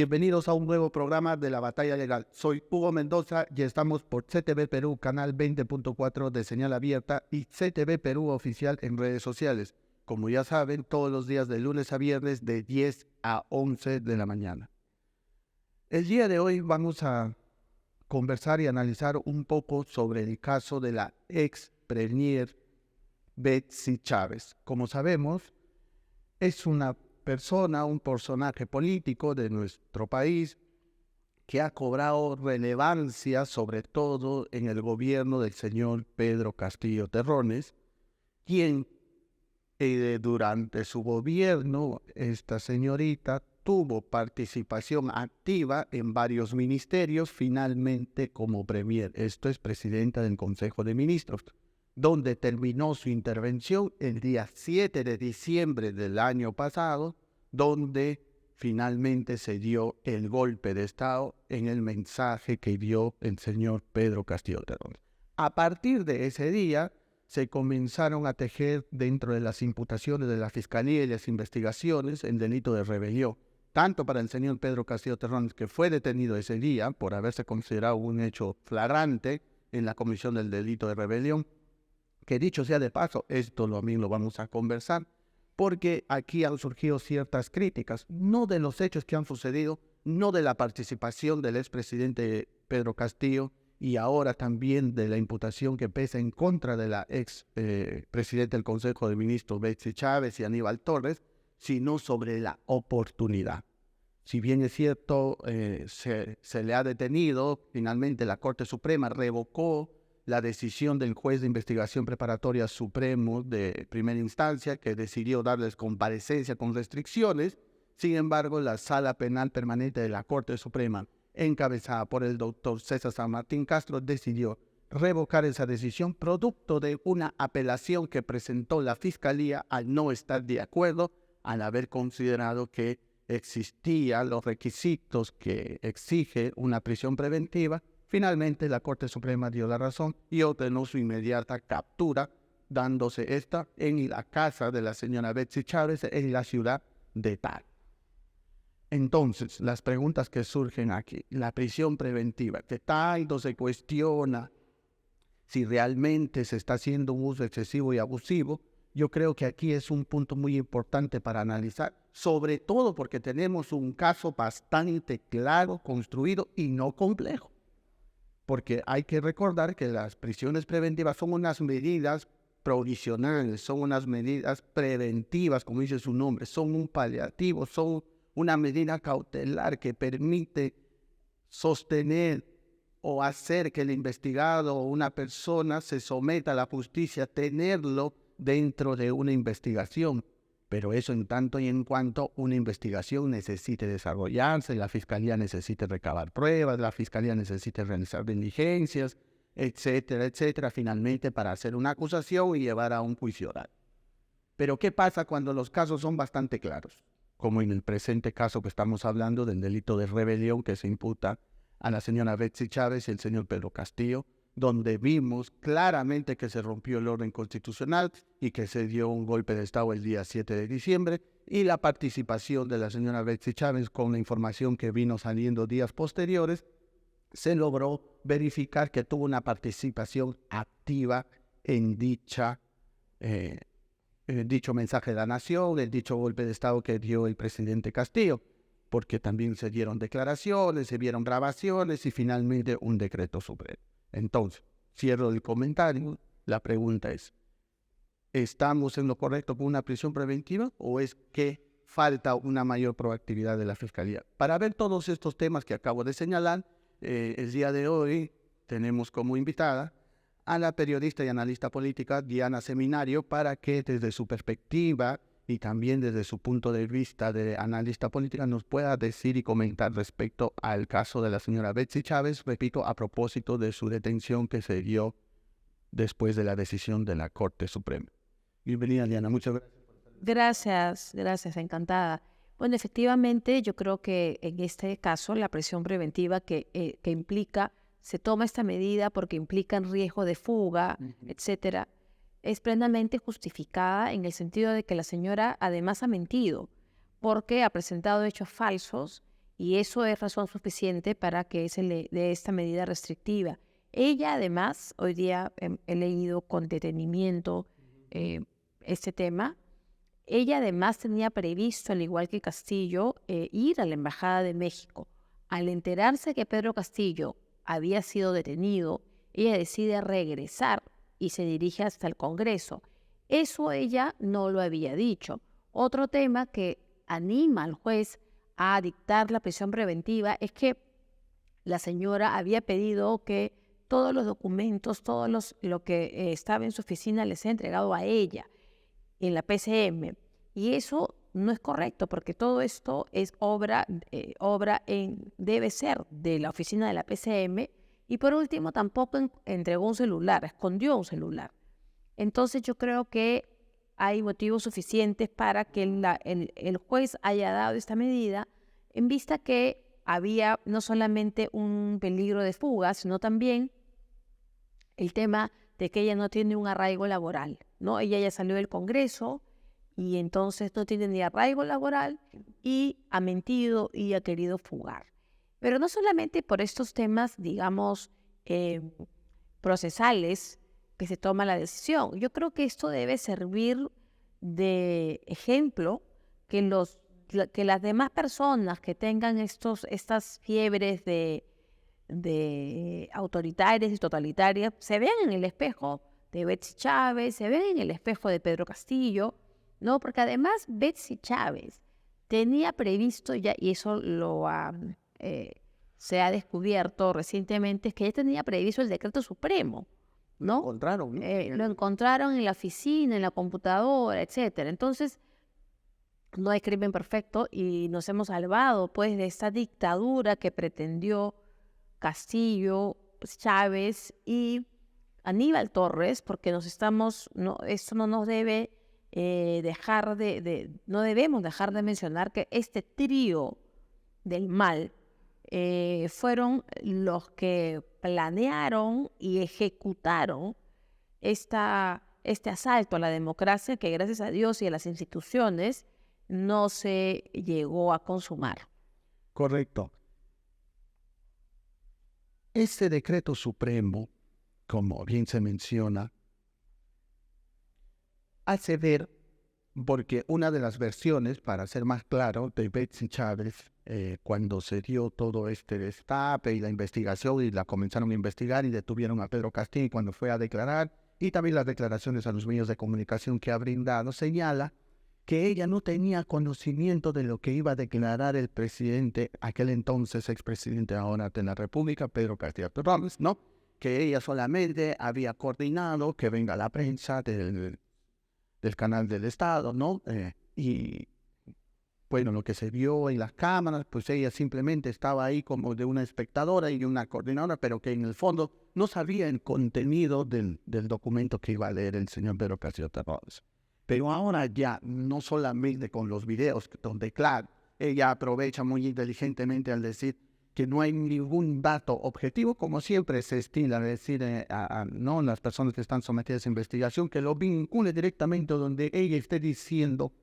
Bienvenidos a un nuevo programa de La Batalla Legal. Soy Hugo Mendoza y estamos por CTV Perú, canal 20.4 de señal abierta y CTV Perú oficial en redes sociales. Como ya saben, todos los días de lunes a viernes de 10 a 11 de la mañana. El día de hoy vamos a conversar y analizar un poco sobre el caso de la ex premier Betsy Chávez. Como sabemos, es una persona, un personaje político de nuestro país que ha cobrado relevancia, sobre todo en el gobierno del señor Pedro Castillo Terrones, quien durante su gobierno, esta señorita tuvo participación activa en varios ministerios, finalmente como premier. Esto es presidenta del Consejo de Ministros, donde terminó su intervención el día 7 de diciembre del año pasado, donde finalmente se dio el golpe de Estado en el mensaje que dio el señor Pedro Castillo Terrones. A partir de ese día, se comenzaron a tejer dentro de las imputaciones de la Fiscalía y las investigaciones el delito de rebelión, tanto para el señor Pedro Castillo Terrones, que fue detenido ese día por haberse considerado un hecho flagrante en la comisión del delito de rebelión, que dicho sea de paso, esto también lo vamos a conversar, porque aquí han surgido ciertas críticas, no de los hechos que han sucedido, no de la participación del expresidente Pedro Castillo, y ahora también de la imputación que pesa en contra de la ex presidenta del Consejo de Ministros, Betsy Chávez y Aníbal Torres, sino sobre la oportunidad. Si bien es cierto, se le ha detenido, finalmente la Corte Suprema revocó la decisión del juez de investigación preparatoria supremo de primera instancia, que decidió darles comparecencia con restricciones. Sin embargo, la Sala Penal Permanente de la Corte Suprema, encabezada por el doctor César San Martín Castro, decidió revocar esa decisión producto de una apelación que presentó la Fiscalía al no estar de acuerdo, al haber considerado que existían los requisitos que exige una prisión preventiva. Finalmente, la Corte Suprema dio la razón y ordenó su inmediata captura, dándose esta en la casa de la señora Betsy Chávez en la ciudad de Tal. Entonces, las preguntas que surgen aquí, la prisión preventiva, que tanto se cuestiona si realmente se está haciendo un uso excesivo y abusivo, yo creo que aquí es un punto muy importante para analizar, sobre todo porque tenemos un caso bastante claro, construido y no complejo. Porque hay que recordar que las prisiones preventivas son unas medidas provisionales, son unas medidas preventivas, como dice su nombre, son un paliativo, son una medida cautelar que permite sostener o hacer que el investigado o una persona se someta a la justicia, tenerlo dentro de una investigación. Pero eso en tanto y en cuanto una investigación necesite desarrollarse, la Fiscalía necesite recabar pruebas, la Fiscalía necesite realizar diligencias, etcétera, etcétera, finalmente para hacer una acusación y llevar a un juicio oral. Pero ¿qué pasa cuando los casos son bastante claros? Como en el presente caso que estamos hablando del delito de rebelión que se imputa a la señora Betsy Chávez y el señor Pedro Castillo, donde vimos claramente que se rompió el orden constitucional y que se dio un golpe de Estado el día 7 de diciembre, y la participación de la señora Betsy Chávez con la información que vino saliendo días posteriores, se logró verificar que tuvo una participación activa en dicho mensaje de la nación, el dicho golpe de Estado que dio el presidente Castillo, porque también se dieron declaraciones, se vieron grabaciones y finalmente un decreto supremo. Entonces, cierro el comentario. La pregunta es, ¿estamos en lo correcto con una prisión preventiva o es que falta una mayor proactividad de la Fiscalía? Para ver todos estos temas que acabo de señalar, el día de hoy tenemos como invitada a la periodista y analista política Diana Seminario, para que desde su perspectiva y también desde su punto de vista de analista política nos pueda decir y comentar respecto al caso de la señora Betsy Chávez, repito, a propósito de su detención que se dio después de la decisión de la Corte Suprema. Bienvenida, Diana, muchas gracias. Gracias, encantada. Bueno, efectivamente, yo creo que en este caso la prisión preventiva que implica, se toma esta medida porque implica en riesgo de fuga, etcétera, es plenamente justificada en el sentido de que la señora además ha mentido, porque ha presentado hechos falsos y eso es razón suficiente para que se le dé esta medida restrictiva. Ella además, hoy día he leído con detenimiento este tema. Ella además tenía previsto, al igual que Castillo, ir a la Embajada de México. Al enterarse que Pedro Castillo había sido detenido, ella decide regresar y se dirige hasta el Congreso. Eso ella no lo había dicho. Otro tema que anima al juez a dictar la prisión preventiva es que la señora había pedido que todos los documentos, lo que estaba en su oficina les sea entregado a ella en la PCM. Y eso no es correcto, porque todo esto es debe ser de la oficina de la PCM. Y por último, tampoco entregó un celular, escondió un celular. Entonces yo creo que hay motivos suficientes para que el juez haya dado esta medida, en vista que había no solamente un peligro de fuga, sino también el tema de que ella no tiene un arraigo laboral, ¿no? Ella ya salió del Congreso y entonces no tiene ni arraigo laboral y ha mentido y ha querido fugar. Pero no solamente por estos temas, digamos, procesales que se toma la decisión. Yo creo que esto debe servir de ejemplo que las demás personas que tengan estas fiebres de autoritarias y totalitarias se vean en el espejo de Betsy Chávez, se vean en el espejo de Pedro Castillo, ¿no? Porque además Betsy Chávez tenía previsto ya, y eso se ha descubierto recientemente, es que ella tenía previsto el decreto supremo, ¿no? Lo encontraron, ¿no? Lo encontraron en la oficina, en la computadora, etcétera. Entonces, no hay crimen perfecto y nos hemos salvado, pues, de esta dictadura que pretendió Castillo, Chávez y Aníbal Torres, porque esto no nos debe no debemos dejar de mencionar que este trío del mal fueron los que planearon y ejecutaron este asalto a la democracia que gracias a Dios y a las instituciones no se llegó a consumar. Correcto. Este decreto supremo, como bien se menciona, hace ver, porque una de las versiones, para ser más claro, de Betsy Chávez, cuando se dio todo este destape y la investigación, y la comenzaron a investigar y detuvieron a Pedro Castillo cuando fue a declarar, y también las declaraciones a los medios de comunicación que ha brindado, señala que ella no tenía conocimiento de lo que iba a declarar el presidente, aquel entonces expresidente ahora de la República, Pedro Castillo Terrones, ¿no? Que ella solamente había coordinado que venga la prensa del canal del Estado, ¿no? Y bueno, lo que se vio en las cámaras, pues ella simplemente estaba ahí como de una espectadora y una coordinadora, pero que en el fondo no sabía el contenido del documento que iba a leer el señor Pedro Castillo Terrones. Pero ahora ya, no solamente con los videos, donde claro, ella aprovecha muy inteligentemente al decir que no hay ningún dato objetivo, como siempre se estila decir no las personas que están sometidas a investigación, que lo vincule directamente donde ella esté diciendo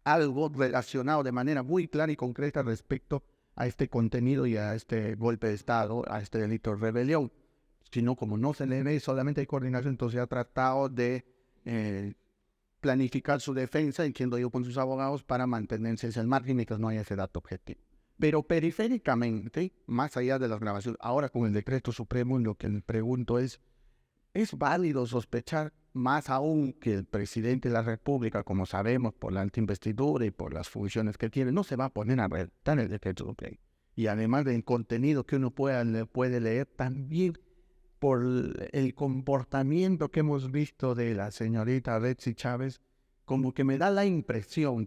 algo relacionado de manera muy clara y concreta respecto a este contenido y a este golpe de Estado, a este delito de rebelión. Sino como no se le ve, solamente hay coordinación, entonces ha tratado de planificar su defensa, entiendo yo, con sus abogados para mantenerse al margen mientras no haya ese dato objetivo. Pero periféricamente, más allá de las grabaciones, ahora con el decreto supremo, lo que le pregunto ¿es válido sospechar más aún que el presidente de la República, como sabemos, por la alta investidura y por las funciones que tiene, no se va a poner a redactar el decreto supremo? Y además del contenido que uno puede leer, también por el comportamiento que hemos visto de la señorita Betsy Chávez, como que me da la impresión,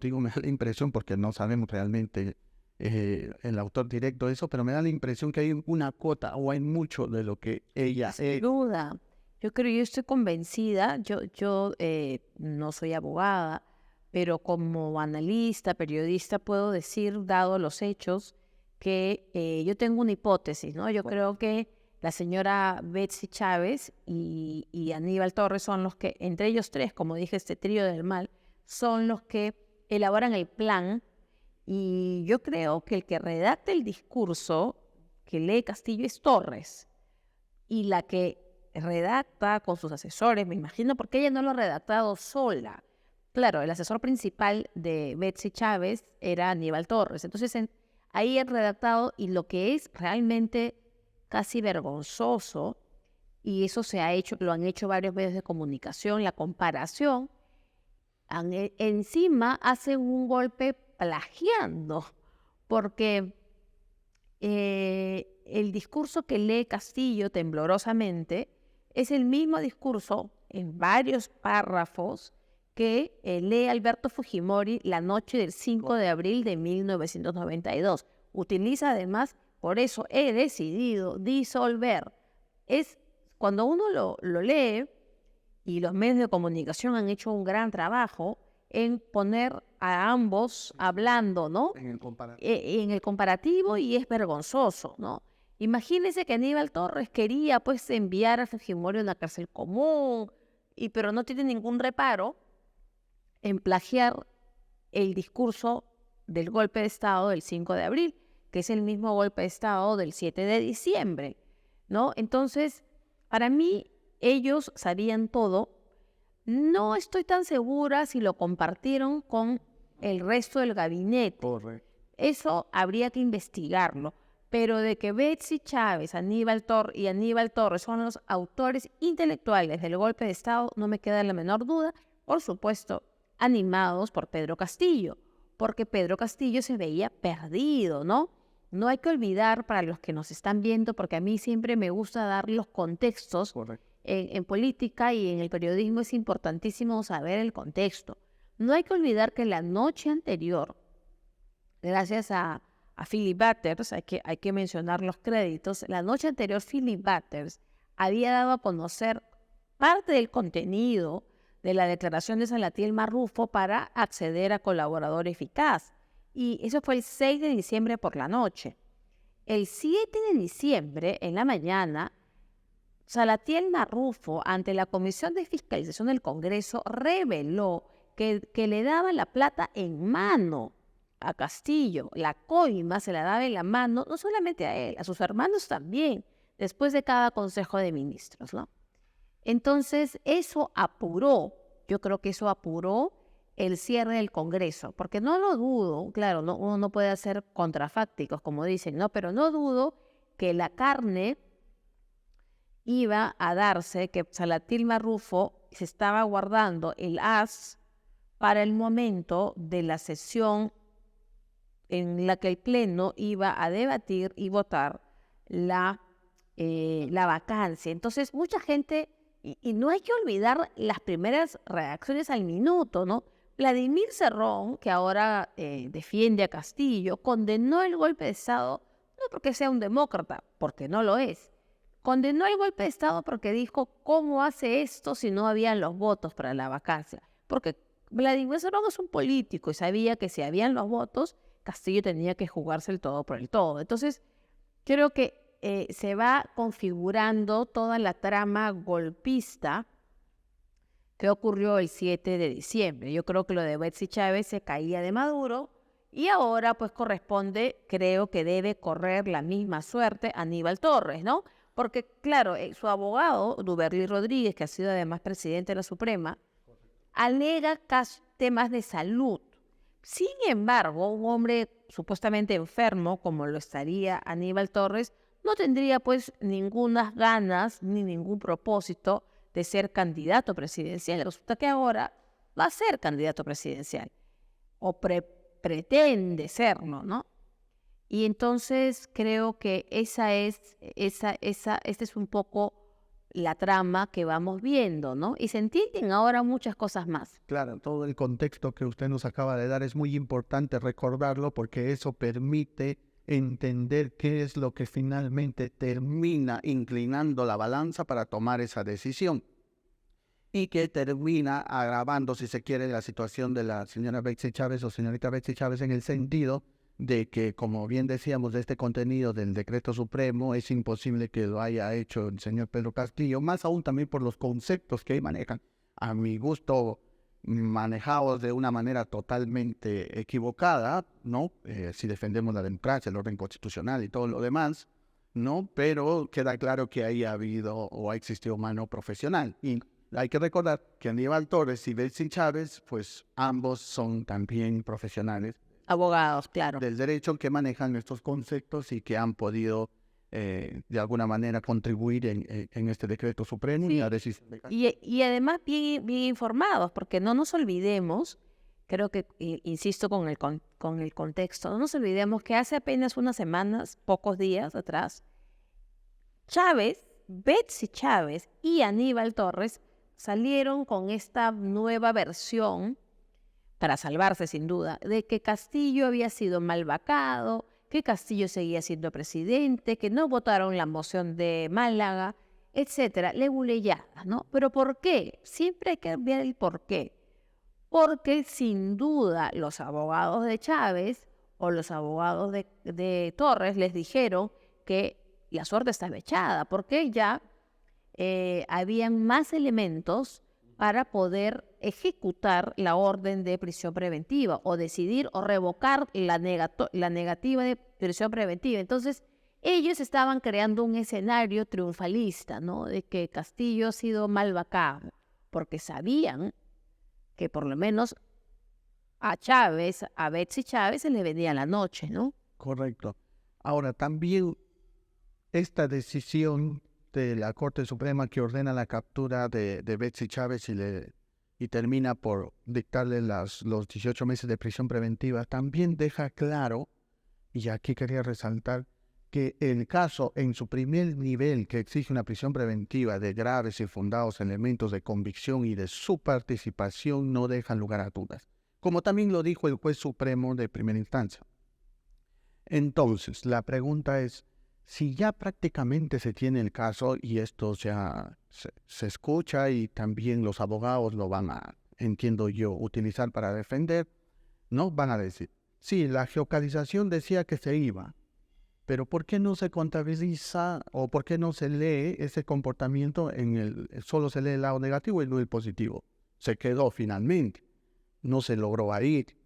porque no sabemos realmente el autor directo de eso, pero me da la impresión que hay una cuota o hay mucho de lo que ella Sin duda. Yo estoy convencida, yo no soy abogada, pero como analista, periodista, puedo decir, dado los hechos, que yo tengo una hipótesis, ¿no? Yo creo que la señora Betsy Chávez y Aníbal Torres son los que, entre ellos tres, como dije, este trío del mal, son los que elaboran el plan Y yo creo que el que redacta el discurso que lee Castillo es Torres, y la que redacta con sus asesores, me imagino, porque ella no lo ha redactado sola. Claro, el asesor principal de Betsy Chávez era Aníbal Torres. Entonces, ahí han redactado, y lo que es realmente casi vergonzoso, y eso lo han hecho varios medios de comunicación, la comparación, encima hacen un golpe plagiando, porque el discurso que lee Castillo temblorosamente es el mismo discurso en varios párrafos que lee Alberto Fujimori la noche del 5 de abril de 1992. Utiliza además, por eso he decidido disolver. Es cuando uno lo lee, y los medios de comunicación han hecho un gran trabajo en poner a ambos hablando, ¿no? En el comparativo, y es vergonzoso, ¿no? Imagínense que Aníbal Torres quería, pues, enviar a Fujimori a una cárcel común, pero no tiene ningún reparo en plagiar el discurso del golpe de Estado del 5 de abril, que es el mismo golpe de Estado del 7 de diciembre, ¿no? Entonces, para mí, ellos sabían todo. No estoy tan segura si lo compartieron con el resto del gabinete. Correcto. Eso habría que investigarlo. Pero de que Betsy Chávez, Aníbal Torres son los autores intelectuales del golpe de Estado, no me queda la menor duda. Por supuesto, animados por Pedro Castillo, porque Pedro Castillo se veía perdido, ¿no? No hay que olvidar, para los que nos están viendo, porque a mí siempre me gusta dar los contextos. Correcto. En política y en el periodismo es importantísimo saber el contexto. No hay que olvidar que la noche anterior, gracias a Philip Butters, hay que mencionar los créditos, la noche anterior Philip Butters había dado a conocer parte del contenido de la declaración de Salatiel Marrufo para acceder a colaborador eficaz. Y eso fue el 6 de diciembre por la noche. El 7 de diciembre, en la mañana, Salatiel Marrufo, ante la Comisión de Fiscalización del Congreso, reveló que le daba la plata en mano a Castillo. La coima se la daba en la mano, no solamente a él, a sus hermanos también, después de cada Consejo de Ministros, ¿no? Entonces, eso apuró, yo creo que eso apuró el cierre del Congreso, porque no lo dudo, claro, uno no puede hacer contrafácticos, como dicen, ¿no? Pero no dudo que la carne iba a darse, que Salatiel Marrufo se estaba guardando el as para el momento de la sesión en la que el Pleno iba a debatir y votar la vacancia. Entonces, mucha gente, y no hay que olvidar las primeras reacciones al minuto, ¿no? Vladimir Cerrón, que ahora defiende a Castillo, condenó el golpe de Estado, no porque sea un demócrata, porque no lo es. Condenó el golpe de Estado porque dijo, ¿cómo hace esto si no habían los votos para la vacancia? Porque Vladimir Cerrón es un político y sabía que si habían los votos, Castillo tenía que jugarse el todo por el todo. Entonces, creo que se va configurando toda la trama golpista que ocurrió el 7 de diciembre. Yo creo que lo de Betsy Chávez se caía de Maduro, y ahora pues corresponde, creo que debe correr la misma suerte a Aníbal Torres, ¿no? Porque, claro, su abogado, Duberly Rodríguez, que ha sido además presidente de la Suprema, alega temas de salud. Sin embargo, un hombre supuestamente enfermo, como lo estaría Aníbal Torres, no tendría pues ninguna ganas ni ningún propósito de ser candidato presidencial. Resulta que ahora va a ser candidato presidencial, o pretende serlo, ¿no? Y entonces creo que esta es un poco la trama que vamos viendo, ¿no? Y se entienden ahora muchas cosas más. Claro, todo el contexto que usted nos acaba de dar es muy importante recordarlo, porque eso permite entender qué es lo que finalmente termina inclinando la balanza para tomar esa decisión, y que termina agravando, si se quiere, la situación de la señora Betsy Chávez o señorita Betsy Chávez, en el sentido de que, como bien decíamos, de este contenido del decreto supremo es imposible que lo haya hecho el señor Pedro Castillo, más aún también por los conceptos que ahí manejan. A mi gusto, manejados de una manera totalmente equivocada, ¿no? Si defendemos la democracia, el orden constitucional y todo lo demás, ¿no? Pero queda claro que ahí ha habido o ha existido mano profesional. Y hay que recordar que Aníbal Torres y Betsy Chávez, pues ambos son también profesionales Abogados, claro. del derecho que manejan estos conceptos y que han podido de alguna manera contribuir en este decreto supremo y Sí, la decisión de y además bien informados, porque no nos olvidemos, creo que, insisto con el contexto, no nos olvidemos que hace apenas unas semanas, pocos días atrás, Betsy Chávez y Aníbal Torres salieron con esta nueva versión, para salvarse sin duda, de que Castillo había sido mal vacado, que Castillo seguía siendo presidente, que no votaron la moción de Málaga, etcétera, leguleyadas, ¿no? ¿Pero por qué? Siempre hay que ver el por qué. Porque sin duda los abogados de Chávez o los abogados de Torres les dijeron que la suerte estaba echada, porque ya habían más elementos para poder ejecutar la orden de prisión preventiva o decidir o revocar la negativa de prisión preventiva. Entonces, ellos estaban creando un escenario triunfalista, ¿no? De que Castillo ha sido mal vacado, porque sabían que por lo menos a Betsy Chávez se le venía la noche, ¿no? Correcto. Ahora, también esta decisión de la Corte Suprema que ordena la captura de Betsy Chávez y termina por dictarle los 18 meses de prisión preventiva, también deja claro, y aquí quería resaltar, que el caso en su primer nivel, que exige una prisión preventiva de graves y fundados elementos de convicción y de su participación, no dejan lugar a dudas, como también lo dijo el juez supremo de primera instancia. Entonces, la pregunta es, si ya prácticamente se tiene el caso y esto ya se escucha y también los abogados lo van a, entiendo yo, utilizar para defender, ¿no? Van a decir, sí, la geocalización decía que se iba, pero ¿por qué no se contabiliza o por qué no se lee ese comportamiento solo se lee el lado negativo y no el positivo? Se quedó finalmente, no se logró ir,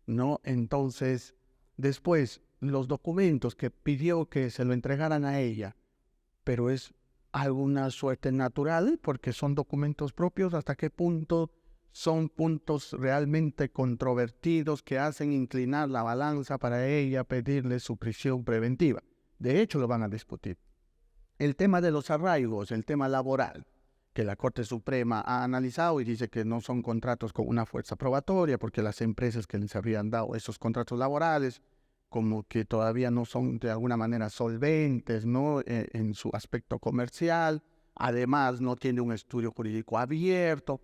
¿no? Entonces, después, los documentos que pidió que se lo entregaran a ella, pero es alguna suerte natural porque son documentos propios, hasta qué punto son puntos realmente controvertidos que hacen inclinar la balanza para ella pedirle su prisión preventiva. De hecho, lo van a discutir. El tema de los arraigos, el tema laboral, que la Corte Suprema ha analizado y dice que no son contratos con una fuerza probatoria porque las empresas que les habrían dado esos contratos laborales como que todavía no son de alguna manera solventes, ¿no? En su aspecto comercial, además no tiene un estudio jurídico abierto,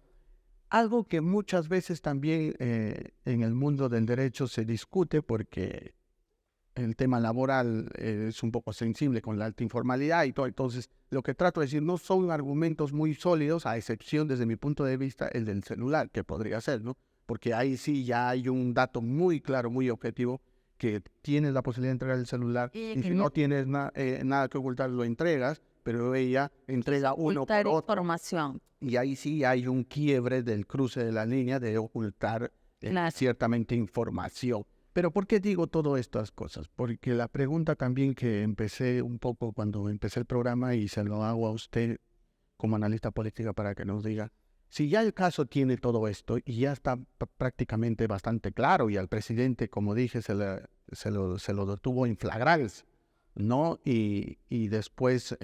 algo que muchas veces también en el mundo del derecho se discute porque el tema laboral es un poco sensible con la alta informalidad y todo. Entonces, lo que trato de decir no son argumentos muy sólidos, a excepción desde mi punto de vista el del celular, que podría ser, ¿no? Porque ahí sí ya hay un dato muy claro, muy objetivo, que tienes la posibilidad de entregar el celular y si no tienes nada que ocultar, lo entregas, pero ella entrega uno por otro. Información. Y ahí sí hay un quiebre del cruce de la línea de ocultar ciertamente información. Pero ¿por qué digo todas estas cosas? Porque la pregunta también que empecé un poco cuando empecé el programa y se lo hago a usted como analista política para que nos diga, si ya el caso tiene todo esto y ya está prácticamente bastante claro y al presidente, como dije, se lo detuvo en flagrante, ¿no? Y después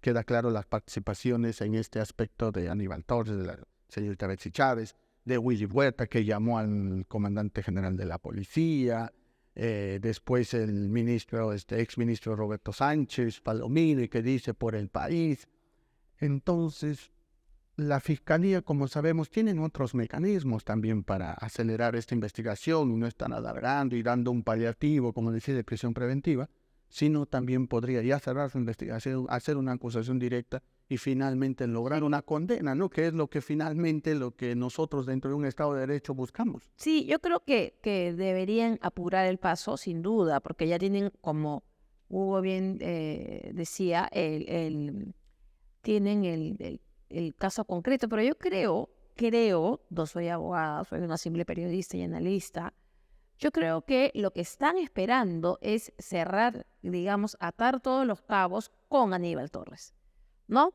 queda claro las participaciones en este aspecto de Aníbal Torres, de la señorita Betsy Chávez, de Willy Huerta, que llamó al comandante general de la policía, después el exministro Roberto Sánchez Palomino, que dice por el país. Entonces, la Fiscalía, como sabemos, tienen otros mecanismos también para acelerar esta investigación y no están alargando y dando un paliativo, como decía, de prisión preventiva, sino también podría ya cerrar su investigación, hacer una acusación directa y finalmente lograr una condena, ¿no? Que es lo que nosotros dentro de un Estado de Derecho buscamos. Sí, yo creo que deberían apurar el paso, sin duda, porque ya tienen, como Hugo bien decía, tienen el caso concreto, pero yo creo creo, no soy abogada, soy una simple periodista y analista, yo creo que lo que están esperando es cerrar, digamos, atar todos los cabos con Aníbal Torres, ¿no?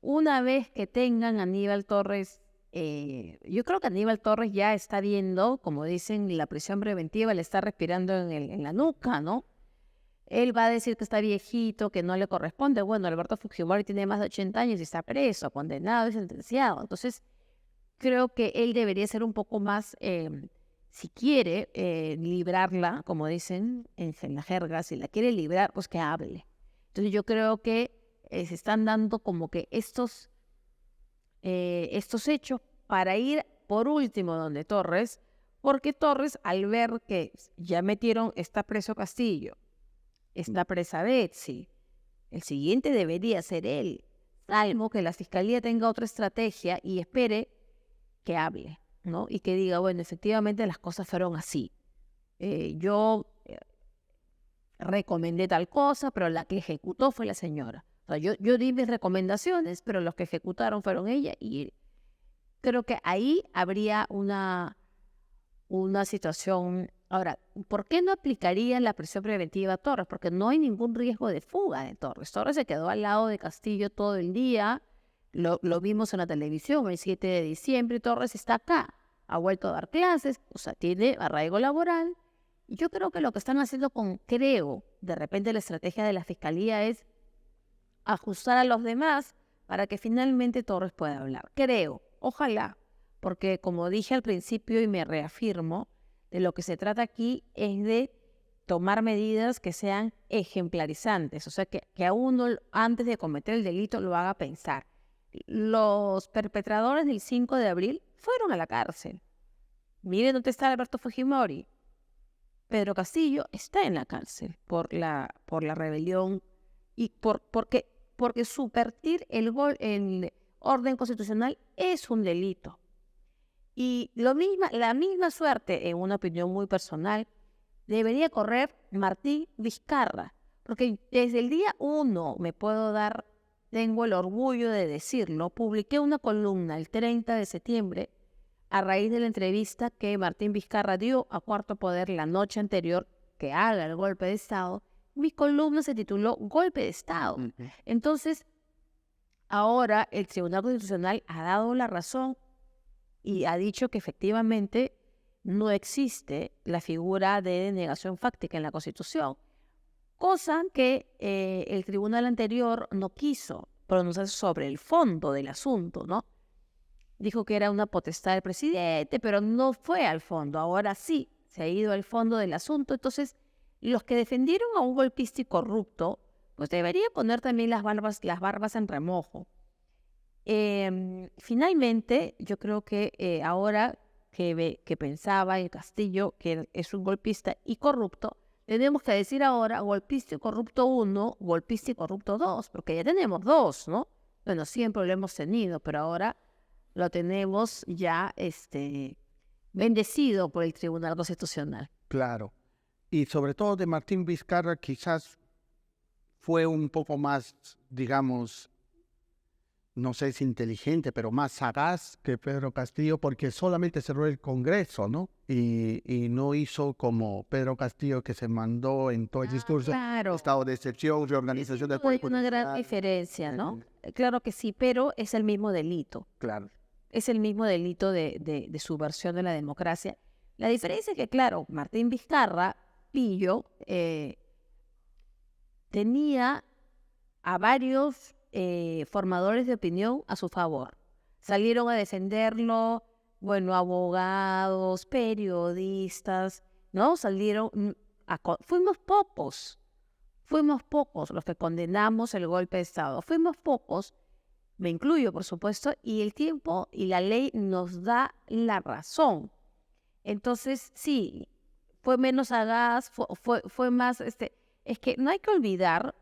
Una vez que tengan a Aníbal Torres, yo creo que Aníbal Torres ya está viendo, como dicen, la prisión preventiva le está respirando en la nuca, ¿no? Él va a decir que está viejito, que no le corresponde. Bueno, Alberto Fujimori tiene más de 80 años y está preso, condenado y sentenciado. Entonces, creo que él debería ser un poco más, si quiere librarla, como dicen en la jerga, si la quiere librar, pues que hable. Entonces, yo creo que se están dando como que estos hechos para ir por último donde Torres, porque Torres, al ver que ya metieron, está preso Castillo, está presa Betsy, el siguiente debería ser él, salvo que la fiscalía tenga otra estrategia y espere que hable, ¿no? Y que diga, bueno, efectivamente las cosas fueron así. Yo recomendé tal cosa, pero la que ejecutó fue la señora. O sea, yo di mis recomendaciones, pero los que ejecutaron fueron ella, y creo que ahí habría una situación. Ahora, ¿por qué no aplicarían la prisión preventiva a Torres? Porque no hay ningún riesgo de fuga de Torres. Torres se quedó al lado de Castillo todo el día, lo vimos en la televisión el 7 de diciembre, y Torres está acá, ha vuelto a dar clases, o sea, tiene arraigo laboral. Y yo creo que lo que están haciendo de repente la estrategia de la fiscalía es ajustar a los demás para que finalmente Torres pueda hablar. Creo, ojalá, porque como dije al principio y me reafirmo, de lo que se trata aquí es de tomar medidas que sean ejemplarizantes, o sea, que a uno antes de cometer el delito lo haga pensar. Los perpetradores del 5 de abril fueron a la cárcel. Miren dónde está Alberto Fujimori. Pedro Castillo está en la cárcel por la rebelión y porque subvertir el orden constitucional es un delito. Y la misma suerte, en una opinión muy personal, debería correr Martín Vizcarra, porque desde el día 1 tengo el orgullo de decirlo, publiqué una columna el 30 de septiembre a raíz de la entrevista que Martín Vizcarra dio a Cuarto Poder la noche anterior que haga el golpe de Estado. Mi columna se tituló Golpe de Estado. Entonces, ahora el Tribunal Constitucional ha dado la razón y ha dicho que efectivamente no existe la figura de denegación fáctica en la Constitución, cosa que el tribunal anterior no quiso pronunciarse sobre el fondo del asunto, ¿no? Dijo que era una potestad del presidente, pero no fue al fondo. Ahora sí, se ha ido al fondo del asunto. Entonces, los que defendieron a un golpista y corrupto, pues deberían poner también las barbas en remojo. Finalmente, yo creo que ahora que pensaba en Castillo que es un golpista y corrupto, tenemos que decir ahora golpista y corrupto 1, golpista y corrupto 2, porque ya tenemos 2, ¿no? Bueno, siempre lo hemos tenido, pero ahora lo tenemos ya bendecido por el Tribunal Constitucional. Claro. Y sobre todo de Martín Vizcarra quizás fue un poco más, digamos, no sé si inteligente, pero más sagaz que Pedro Castillo, porque solamente cerró el Congreso, ¿no? Y no hizo como Pedro Castillo, que se mandó en todo el discurso, claro. Estado de excepción, reorganización del Hay cuerpo una gran judicial. diferencia, ¿no? Claro que sí, pero es el mismo delito. Claro. Es el mismo delito de subversión de la democracia. La diferencia es que, claro, Martín Vizcarra, Pillo, tenía a varios formadores de opinión a su favor. Salieron a defenderlo, bueno, abogados, periodistas, ¿no? Fuimos pocos los que condenamos el golpe de Estado. Fuimos pocos, me incluyo, por supuesto, y el tiempo y la ley nos da la razón. Entonces, sí, fue menos sagaz, fue más, es que no hay que olvidar,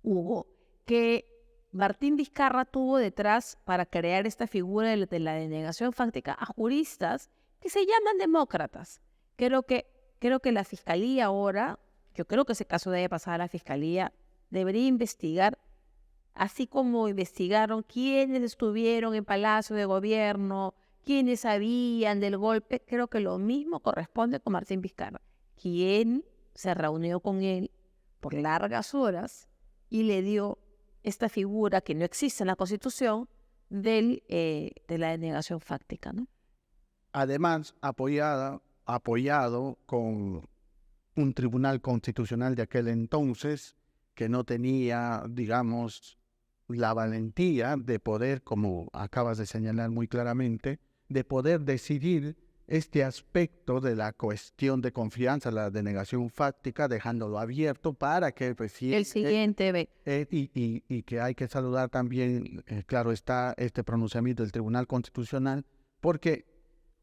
Hugo, que Martín Vizcarra tuvo detrás para crear esta figura de la denegación fáctica a juristas que se llaman demócratas. Creo que la fiscalía ahora, yo creo que ese caso debe pasar a la fiscalía, debería investigar así como investigaron quiénes estuvieron en Palacio de Gobierno, quiénes sabían del golpe, creo que lo mismo corresponde con Martín Vizcarra, quien se reunió con él por largas horas y le dio esta figura que no existe en la Constitución de la denegación fáctica, ¿no? Además, apoyado con un tribunal constitucional de aquel entonces que no tenía, digamos, la valentía de poder, como acabas de señalar muy claramente, de poder decidir este aspecto de la cuestión de confianza, la denegación fáctica, dejándolo abierto para que El siguiente y que hay que saludar también, claro está, este pronunciamiento del Tribunal Constitucional, porque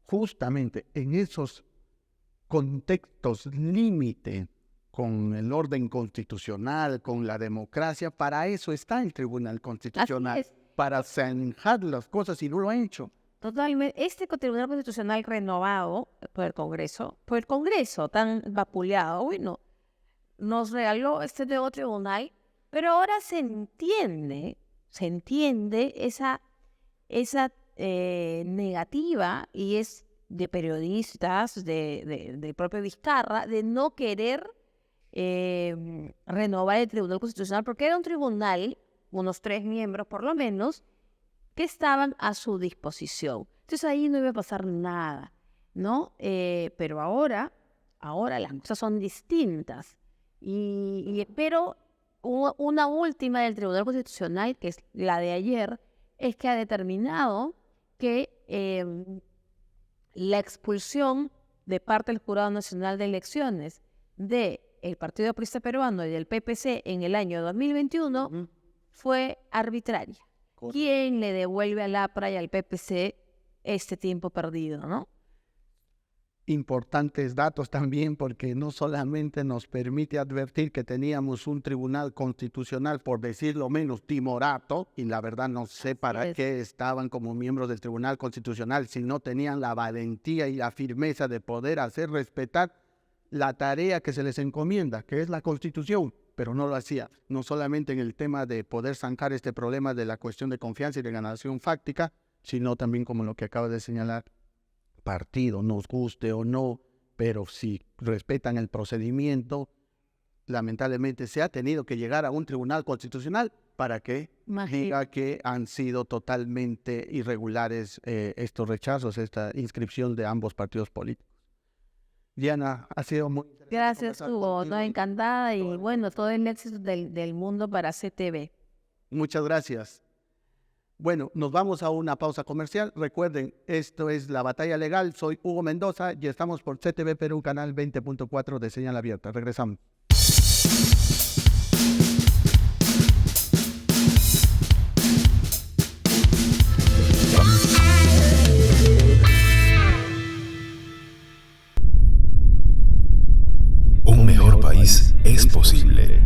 justamente en esos contextos límite con el orden constitucional, con la democracia, para eso está el Tribunal Constitucional, para zanjar las cosas y no lo ha hecho. Totalmente. Este Tribunal Constitucional renovado por el Congreso tan vapuleado, bueno, nos regaló este nuevo tribunal, pero ahora se entiende esa negativa, y es de periodistas, de propio Vizcarra, de no querer renovar el Tribunal Constitucional, porque era un tribunal, unos 3 miembros por lo menos, que estaban a su disposición. Entonces ahí no iba a pasar nada, ¿no? Pero ahora las cosas son distintas. Pero una última del Tribunal Constitucional, que es la de ayer, es que ha determinado que la expulsión de parte del Jurado Nacional de Elecciones del Partido Aprista Peruano y del PPC en el año 2021 fue arbitraria. ¿Quién le devuelve al APRA y al PPC este tiempo perdido, no? Importantes datos también, porque no solamente nos permite advertir que teníamos un tribunal constitucional, por decirlo menos, timorato, y la verdad no sé para qué estaban como miembros del Tribunal Constitucional si no tenían la valentía y la firmeza de poder hacer respetar la tarea que se les encomienda, que es la Constitución, pero no lo hacía, no solamente en el tema de poder zanjar este problema de la cuestión de confianza y de denegación fáctica, sino también como lo que acaba de señalar, partido, nos guste o no, pero si respetan el procedimiento, lamentablemente se ha tenido que llegar a un tribunal constitucional para que diga que han sido totalmente irregulares estos rechazos, esta inscripción de ambos partidos políticos. Diana, ha sido muy interesante. Gracias, Hugo, encantada, y bueno, todo el éxito del mundo para CTV. Muchas gracias. Bueno, nos vamos a una pausa comercial. Recuerden, esto es La Batalla Legal. Soy Hugo Mendoza y estamos por CTV Perú, canal 20.4 de señal abierta. Regresamos. Un mejor país es posible.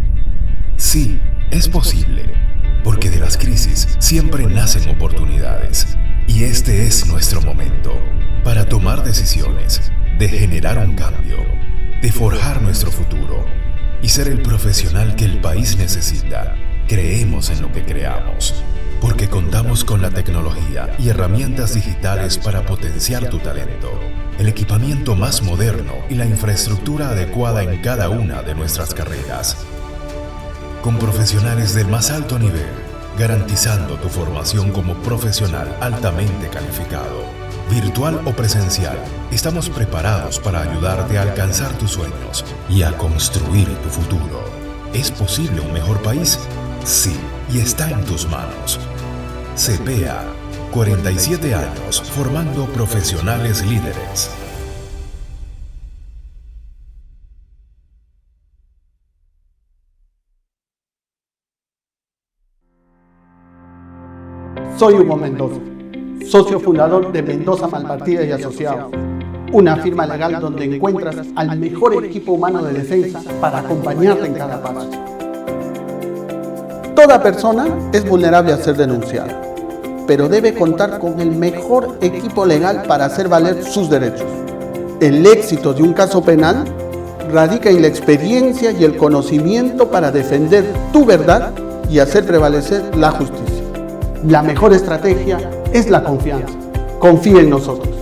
Sí, es posible. Porque de las crisis siempre nacen oportunidades. Y este es nuestro momento para tomar decisiones, de generar un cambio, de forjar nuestro futuro y ser el profesional que el país necesita. Creemos en lo que creamos, porque contamos con la tecnología y herramientas digitales para potenciar tu talento, el equipamiento más moderno y la infraestructura adecuada en cada una de nuestras carreras. Con profesionales del más alto nivel, garantizando tu formación como profesional altamente calificado. Virtual o presencial, estamos preparados para ayudarte a alcanzar tus sueños y a construir tu futuro. ¿Es posible un mejor país? Sí, y está en tus manos. CPEA, 47 años formando profesionales líderes. Soy Hugo Mendoza, socio fundador de Mendoza Malpartida y Asociados, una firma legal donde encuentras al mejor equipo humano de defensa para acompañarte en cada paso. Toda persona es vulnerable a ser denunciada, pero debe contar con el mejor equipo legal para hacer valer sus derechos. El éxito de un caso penal radica en la experiencia y el conocimiento para defender tu verdad y hacer prevalecer la justicia. La mejor estrategia es la confianza. Confía en nosotros.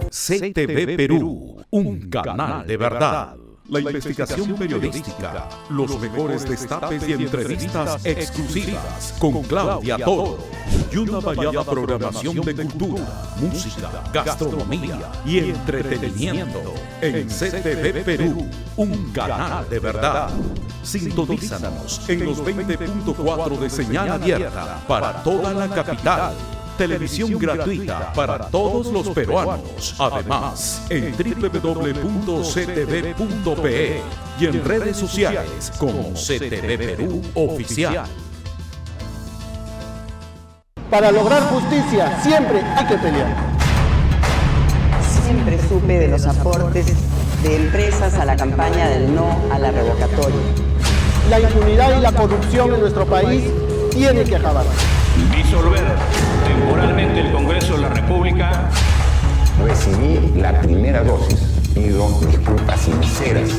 CTV Perú, un canal de verdad. La investigación periodística, los mejores destapes y entrevistas exclusivas con Claudia Toro y una variada programación de cultura, música, gastronomía y entretenimiento en CTV Perú, un canal de verdad. Sintonízanos en los 20.4 de señal abierta para toda la capital. Televisión gratuita para todos los peruanos. Además, en www.ctv.pe y en redes sociales como CTV Perú Oficial. Para lograr justicia siempre hay que pelear. Siempre supe de los aportes de empresas a la campaña del no a la revocatoria. La impunidad y la corrupción en nuestro país tienen que acabar. Disolver temporalmente el Congreso de la República. Recibí la primera dosis. Pido disculpas sinceras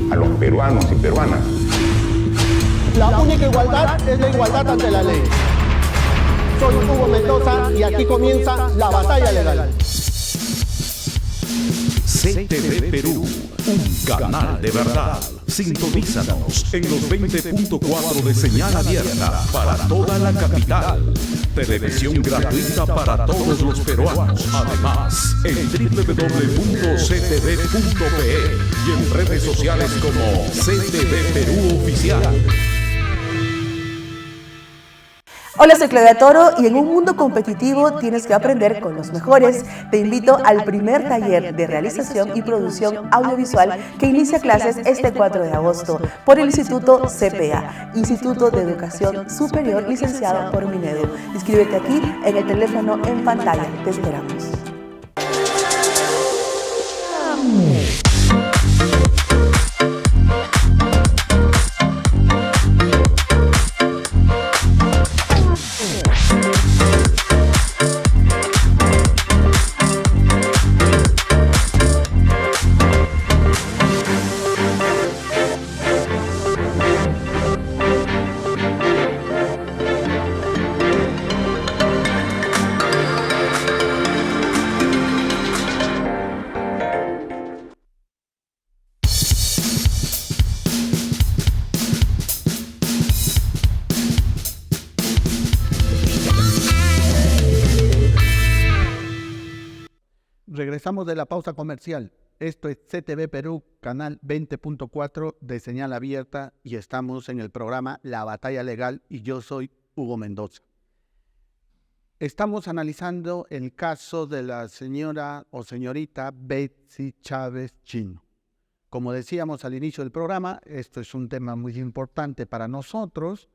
a los peruanos y peruanas. La única igualdad es la igualdad ante la ley. Soy Hugo Mendoza y aquí comienza la batalla legal. CTV Perú, un canal de verdad. Sintonízanos en los 20.4 de señal abierta para toda la capital. Televisión gratuita para todos los peruanos. Además, en www.ctv.pe y en redes sociales como CTV Perú Oficial. Hola, soy Claudia Toro y en un mundo competitivo tienes que aprender con los mejores. Te invito al primer taller de realización y producción audiovisual que inicia clases este 4 de agosto por el Instituto CPA, Instituto de Educación Superior, licenciado por Minedu. Inscríbete aquí en el teléfono en pantalla. Te esperamos. Regresamos de la pausa comercial. Esto es CTV Perú, canal 20.4 de señal abierta y estamos en el programa La Batalla Legal y yo soy Hugo Mendoza. Estamos analizando el caso de la señora o señorita Betsy Chávez Chino. Como decíamos al inicio del programa, esto es un tema muy importante para nosotros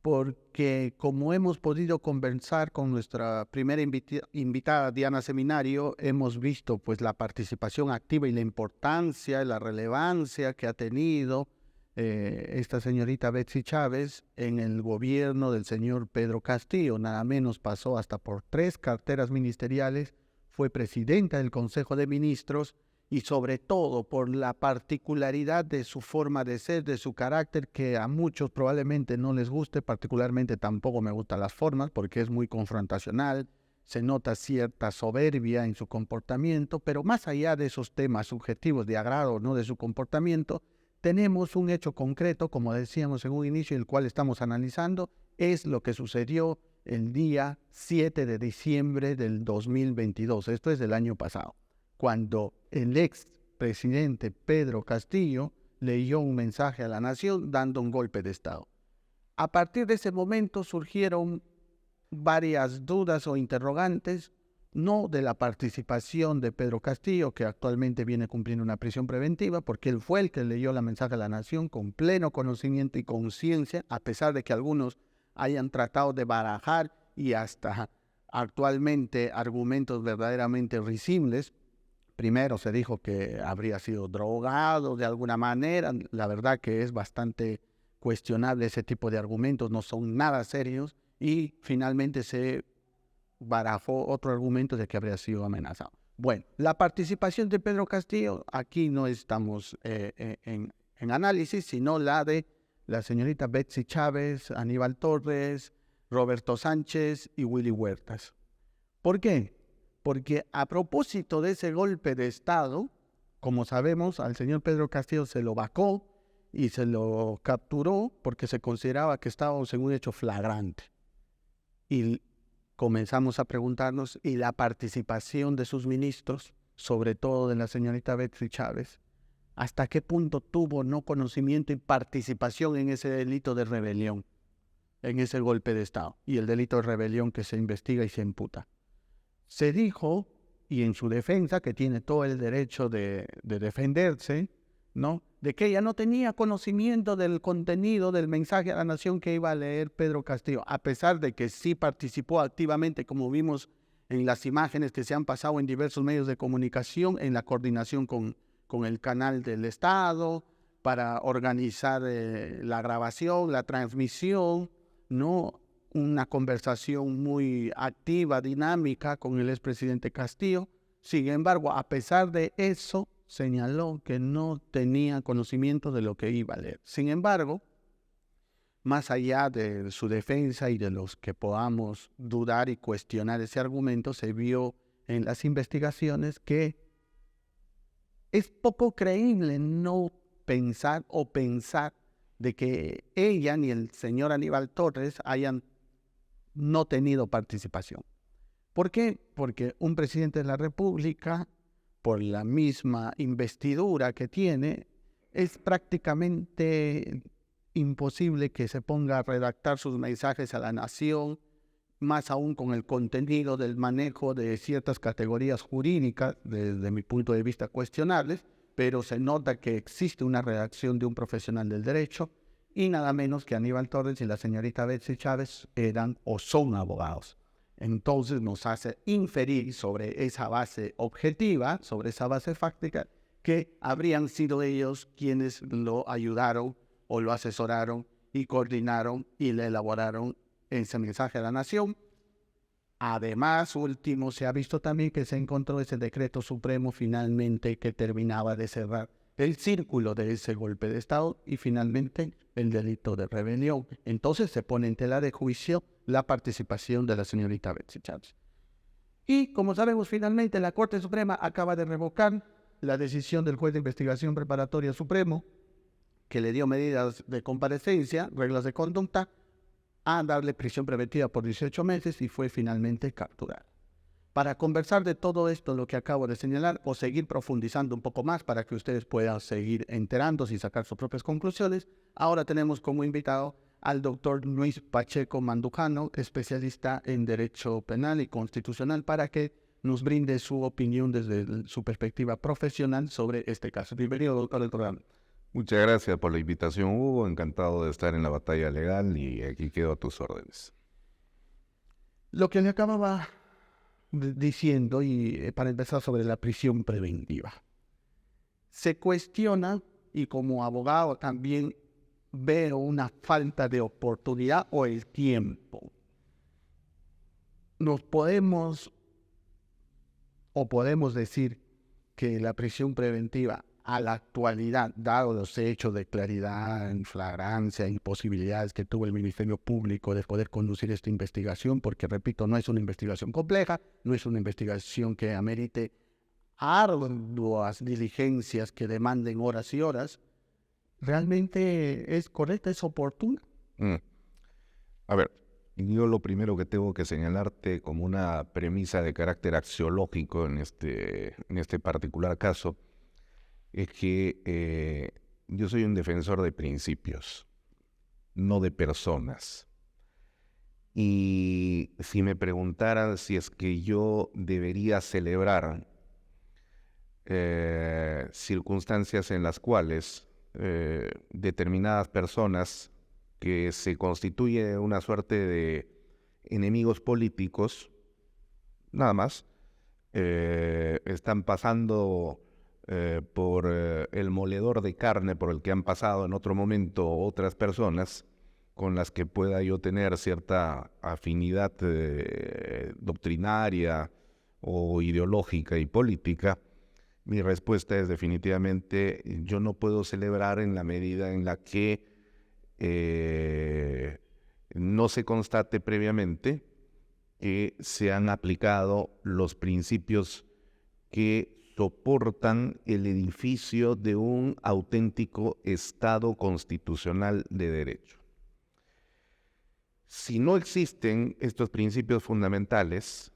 porque como hemos podido conversar con nuestra primera invitada Diana Seminario, hemos visto pues la participación activa y la importancia, la relevancia que ha tenido esta señorita Betsy Chávez en el gobierno del señor Pedro Castillo. Nada menos pasó hasta por 3 carteras ministeriales, fue presidenta del Consejo de Ministros y sobre todo por la particularidad de su forma de ser, de su carácter, que a muchos probablemente no les guste, particularmente tampoco me gustan las formas, porque es muy confrontacional, se nota cierta soberbia en su comportamiento, pero más allá de esos temas subjetivos de agrado o no de su comportamiento, tenemos un hecho concreto, como decíamos en un inicio, el cual estamos analizando, es lo que sucedió el día 7 de diciembre del 2022, esto es del año pasado, cuando el ex presidente Pedro Castillo leyó un mensaje a la nación dando un golpe de Estado. A partir de ese momento surgieron varias dudas o interrogantes, no de la participación de Pedro Castillo, que actualmente viene cumpliendo una prisión preventiva, porque él fue el que leyó la mensaje a la nación con pleno conocimiento y conciencia, a pesar de que algunos hayan tratado de barajar y hasta actualmente argumentos verdaderamente risibles. Primero se dijo que habría sido drogado de alguna manera. La verdad que es bastante cuestionable ese tipo de argumentos, no son nada serios. Y finalmente se barajó otro argumento de que habría sido amenazado. Bueno, la participación de Pedro Castillo, aquí no estamos en análisis, sino la de la señorita Betsy Chávez, Aníbal Torres, Roberto Sánchez y Willy Huertas. ¿Por qué? Porque a propósito de ese golpe de Estado, como sabemos, al señor Pedro Castillo se lo vacó y se lo capturó porque se consideraba que estábamos en un hecho flagrante. Y comenzamos a preguntarnos, ¿y la participación de sus ministros, sobre todo de la señorita Betsy Chávez, hasta qué punto tuvo no conocimiento y participación en ese delito de rebelión, en ese golpe de Estado y el delito de rebelión que se investiga y se imputa? Se dijo, y en su defensa, que tiene todo el derecho de defenderse, ¿no?, de que ella no tenía conocimiento del contenido del mensaje a la nación que iba a leer Pedro Castillo, a pesar de que sí participó activamente, como vimos en las imágenes que se han pasado en diversos medios de comunicación, en la coordinación con el canal del Estado, para organizar la grabación, la transmisión, ¿no?, una conversación muy activa, dinámica con el expresidente Castillo. Sin embargo, a pesar de eso, señaló que no tenía conocimiento de lo que iba a leer. Sin embargo, más allá de su defensa y de los que podamos dudar y cuestionar ese argumento, se vio en las investigaciones que es poco creíble no pensar de que ella ni el señor Aníbal Torres hayan no tenido participación. ¿Por qué? Porque un presidente de la República, por la misma investidura que tiene, es prácticamente imposible que se ponga a redactar sus mensajes a la nación, más aún con el contenido del manejo de ciertas categorías jurídicas, desde mi punto de vista cuestionables, pero se nota que existe una redacción de un profesional del derecho, y nada menos que Aníbal Torres y la señorita Betsy Chávez eran o son abogados. Entonces nos hace inferir sobre esa base objetiva, sobre esa base fáctica, que habrían sido ellos quienes lo ayudaron o lo asesoraron y coordinaron y le elaboraron ese mensaje a la nación. Además, último, se ha visto también que se encontró ese decreto supremo finalmente que terminaba de cerrar el círculo de ese golpe de Estado y finalmente el delito de rebelión. Entonces se pone en tela de juicio la participación de la señorita Betsy Chávez. Y como sabemos, finalmente la Corte Suprema acaba de revocar la decisión del juez de investigación preparatoria supremo, que le dio medidas de comparecencia, reglas de conducta, a darle prisión preventiva por 18 meses y fue finalmente capturado. Para conversar de todo esto, lo que acabo de señalar, o seguir profundizando un poco más para que ustedes puedan seguir enterándose y sacar sus propias conclusiones, ahora tenemos como invitado al doctor Luis Pacheco Mandujano, especialista en Derecho Penal y Constitucional, para que nos brinde su opinión desde su perspectiva profesional sobre este caso. Bienvenido, doctor, al programa. Muchas gracias por la invitación, Hugo. Encantado de estar en la batalla legal y aquí quedo a tus órdenes. Lo que le acababa diciendo, y para empezar sobre la prisión preventiva, se cuestiona, y como abogado también veo una falta de oportunidad o el tiempo. Podemos decir que la prisión preventiva a la actualidad, dado los hechos de claridad, flagrancia, imposibilidades que tuvo el Ministerio Público de poder conducir esta investigación, porque repito, no es una investigación compleja, no es una investigación que amerite arduas diligencias que demanden horas y horas, ¿realmente es correcta, es oportuna? A ver, yo lo primero que tengo que señalarte como una premisa de carácter axiológico en este particular caso es que yo soy un defensor de principios, no de personas. Y si me preguntaran si es que yo debería celebrar circunstancias en las cuales determinadas personas que se constituyen una suerte de enemigos políticos, nada más, están pasando por el moledor de carne por el que han pasado en otro momento otras personas con las que pueda yo tener cierta afinidad doctrinaria o ideológica y política, mi respuesta es definitivamente, yo no puedo celebrar en la medida en la que no se constate previamente que se han aplicado los principios que soportan el edificio de un auténtico Estado constitucional de derecho. Si no existen estos principios fundamentales,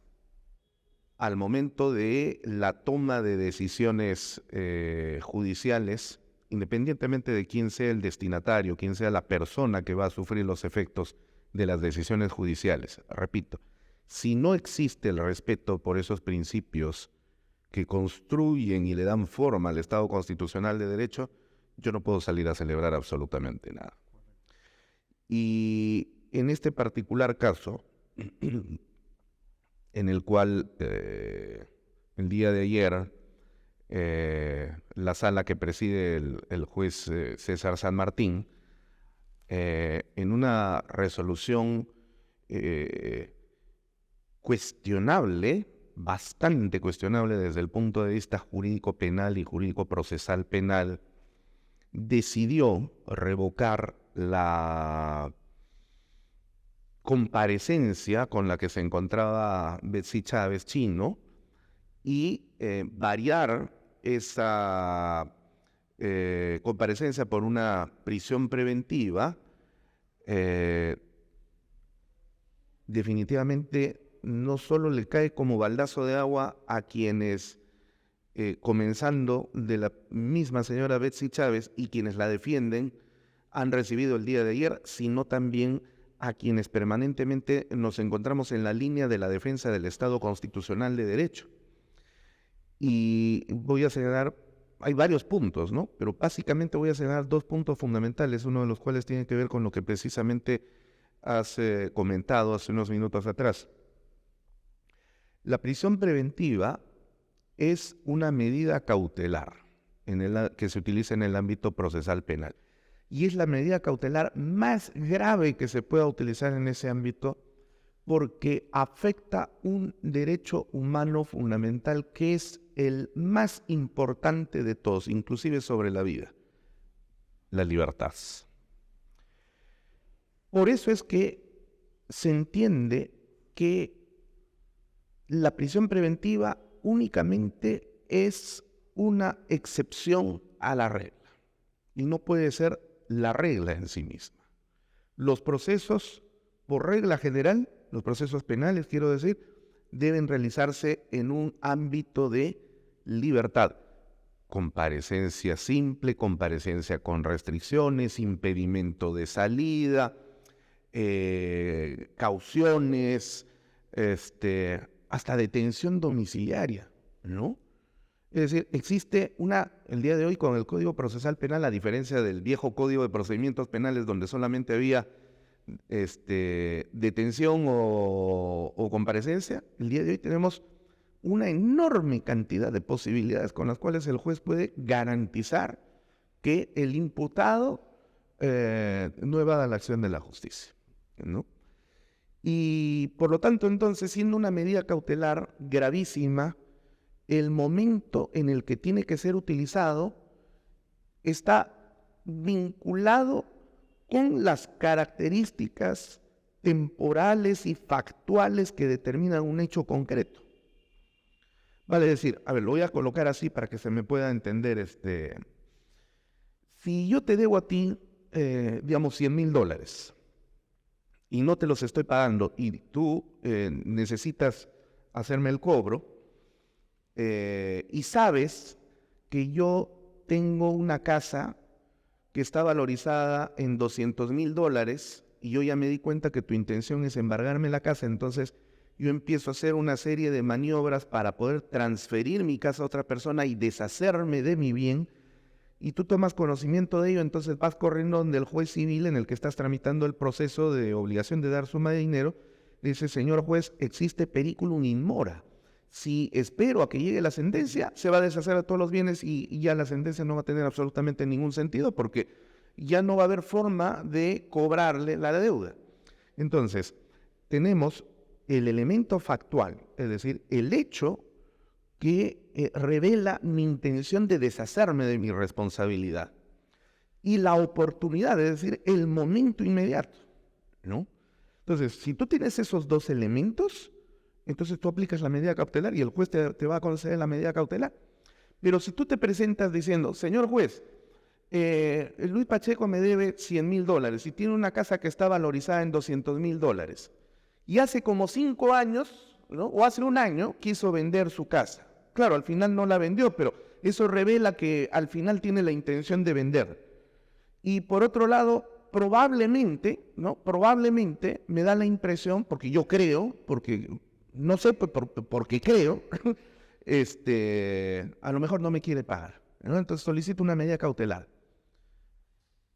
al momento de la toma de decisiones judiciales, independientemente de quién sea el destinatario, quién sea la persona que va a sufrir los efectos de las decisiones judiciales, repito, si no existe el respeto por esos principios que construyen y le dan forma al Estado constitucional de derecho, yo no puedo salir a celebrar absolutamente nada. Y en este particular caso, en el cual el día de ayer la sala que preside el juez César San Martín, en una resolución cuestionable, bastante cuestionable desde el punto de vista jurídico penal y jurídico procesal penal, decidió revocar la comparecencia con la que se encontraba Betsy Chávez Chino y variar esa comparecencia por una prisión preventiva. Definitivamente no solo le cae como baldazo de agua a quienes, comenzando de la misma señora Betsy Chávez y quienes la defienden, han recibido el día de ayer, sino también a quienes permanentemente nos encontramos en la línea de la defensa del Estado constitucional de derecho. Y voy a señalar, hay varios puntos, ¿no? Pero básicamente voy a señalar 2 puntos fundamentales, uno de los cuales tiene que ver con lo que precisamente has comentado hace unos minutos atrás. La prisión preventiva es una medida cautelar que se utiliza en el ámbito procesal penal. Y es la medida cautelar más grave que se pueda utilizar en ese ámbito porque afecta un derecho humano fundamental que es el más importante de todos, inclusive sobre la vida, la libertad. Por eso es que se entiende que la prisión preventiva únicamente es una excepción a la regla y no puede ser la regla en sí misma. Los procesos, por regla general, los procesos penales, quiero decir, deben realizarse en un ámbito de libertad. Comparecencia simple, comparecencia con restricciones, impedimento de salida, cauciones, hasta detención domiciliaria, ¿no? Es decir, existe el día de hoy con el Código Procesal Penal, a diferencia del viejo Código de Procedimientos Penales donde solamente había detención o comparecencia, el día de hoy tenemos una enorme cantidad de posibilidades con las cuales el juez puede garantizar que el imputado no evada la acción de la justicia, ¿no? Y por lo tanto, entonces, siendo una medida cautelar gravísima, el momento en el que tiene que ser utilizado está vinculado con las características temporales y factuales que determinan un hecho concreto. Vale decir, a ver, lo voy a colocar así para que se me pueda entender. Si yo te debo a ti, digamos, $100,000 y no te los estoy pagando y tú necesitas hacerme el cobro, y sabes que yo tengo una casa que está valorizada en $200,000 y yo ya me di cuenta que tu intención es embargarme la casa, entonces yo empiezo a hacer una serie de maniobras para poder transferir mi casa a otra persona y deshacerme de mi bien, y tú tomas conocimiento de ello, entonces vas corriendo donde el juez civil en el que estás tramitando el proceso de obligación de dar suma de dinero, dice: señor juez, existe periculum in mora. Si espero a que llegue la sentencia, se va a deshacer de todos los bienes y ya la sentencia no va a tener absolutamente ningún sentido porque ya no va a haber forma de cobrarle la deuda. Entonces, tenemos el elemento factual, es decir, el hecho que revela mi intención de deshacerme de mi responsabilidad, y la oportunidad, es decir, el momento inmediato, ¿no? Entonces, si tú tienes esos dos elementos, entonces tú aplicas la medida cautelar y el juez te va a conceder la medida cautelar. Pero si tú te presentas diciendo, señor juez, Luis Pacheco me debe $100,000 y tiene una casa que está valorizada en $200,000, y hace como 5 años, ¿no?, o hace 1 año, quiso vender su casa. Claro, al final no la vendió, pero eso revela que al final tiene la intención de vender. Y por otro lado, probablemente, ¿no?, probablemente me da la impresión, porque yo creo, porque no sé, porque creo, a lo mejor no me quiere pagar, ¿no? Entonces solicito una medida cautelar.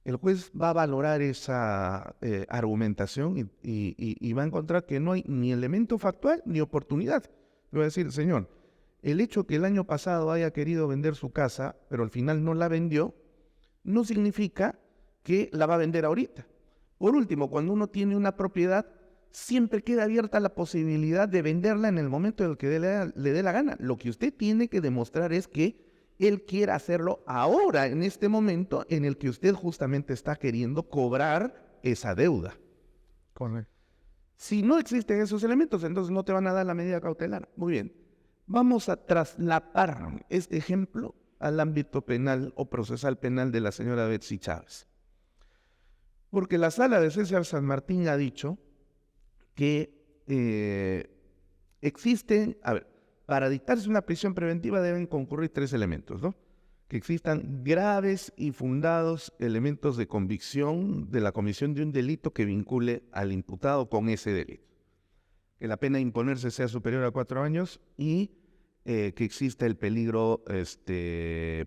El juez va a valorar esa argumentación y va a encontrar que no hay ni elemento factual ni oportunidad. Le va a decir, señor, el hecho que el año pasado haya querido vender su casa, pero al final no la vendió, no significa que la va a vender ahorita. Por último, cuando uno tiene una propiedad, siempre queda abierta la posibilidad de venderla en el momento en el que le dé la gana. Lo que usted tiene que demostrar es que él quiere hacerlo ahora, en este momento en el que usted justamente está queriendo cobrar esa deuda. Correcto. Si no existen esos elementos, entonces no te van a dar la medida cautelar. Muy bien. Vamos a traslapar este ejemplo al ámbito penal o procesal penal de la señora Betsy Chávez. Porque la sala de César San Martín ha dicho que existen, para dictarse una prisión preventiva deben concurrir 3 elementos, ¿no? Que existan graves y fundados elementos de convicción de la comisión de un delito que vincule al imputado con ese delito. Que la pena a imponerse sea superior a 4 años y que exista el peligro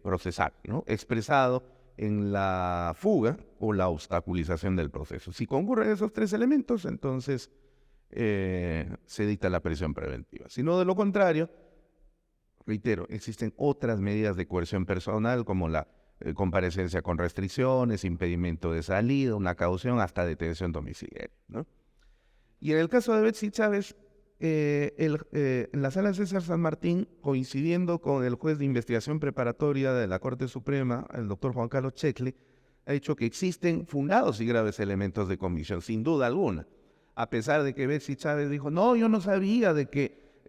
procesal, ¿no?, expresado en la fuga o la obstaculización del proceso. Si concurren esos 3 elementos, entonces se dicta la prisión preventiva. Si no, de lo contrario, reitero, existen otras medidas de coerción personal como la comparecencia con restricciones, impedimento de salida, una caución, hasta detención domiciliaria, ¿no? Y en el caso de Betsy Chávez, en la sala César San Martín, coincidiendo con el juez de investigación preparatoria de la Corte Suprema, el doctor Juan Carlos Checle, ha dicho que existen fundados y graves elementos de convicción, sin duda alguna. A pesar de que Betsy Chávez dijo, no, yo no sabía de que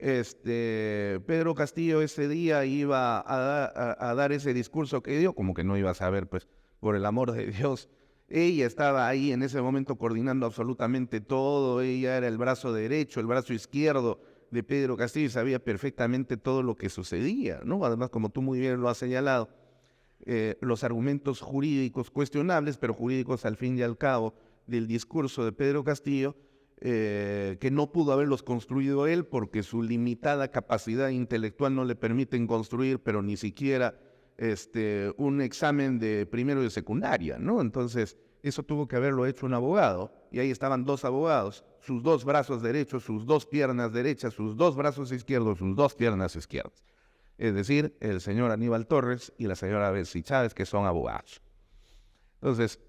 Pedro Castillo ese día iba a dar ese discurso que dio, como que no iba a saber, pues, por el amor de Dios. Ella estaba ahí en ese momento coordinando absolutamente todo, ella era el brazo derecho, el brazo izquierdo de Pedro Castillo y sabía perfectamente todo lo que sucedía, ¿no? Además, como tú muy bien lo has señalado, los argumentos jurídicos cuestionables, pero jurídicos al fin y al cabo, del discurso de Pedro Castillo, que no pudo haberlos construido él porque su limitada capacidad intelectual no le permiten construir, pero ni siquiera un examen de primero y de secundaria, ¿no? Entonces, eso tuvo que haberlo hecho un abogado, y ahí estaban 2 abogados, sus 2 brazos derechos, sus 2 piernas derechas, sus 2 brazos izquierdos, sus 2 piernas izquierdas. Es decir, el señor Aníbal Torres y la señora Betsy Chávez, que son abogados. Entonces,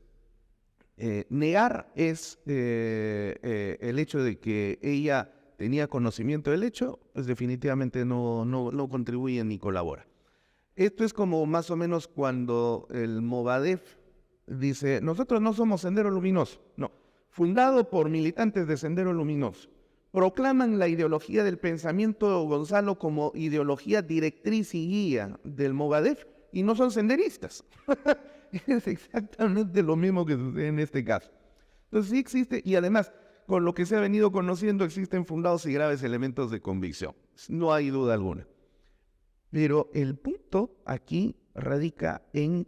negar es el hecho de que ella tenía conocimiento del hecho, pues definitivamente no contribuye ni colabora. Esto es como más o menos cuando el Movadef dice, nosotros no somos Sendero Luminoso, no, fundado por militantes de Sendero Luminoso. Proclaman la ideología del pensamiento Gonzalo como ideología directriz y guía del Movadef y no son senderistas. Es exactamente lo mismo que sucede en este caso. Entonces sí existe, y además, con lo que se ha venido conociendo, existen fundados y graves elementos de convicción. No hay duda alguna. Pero el punto aquí radica en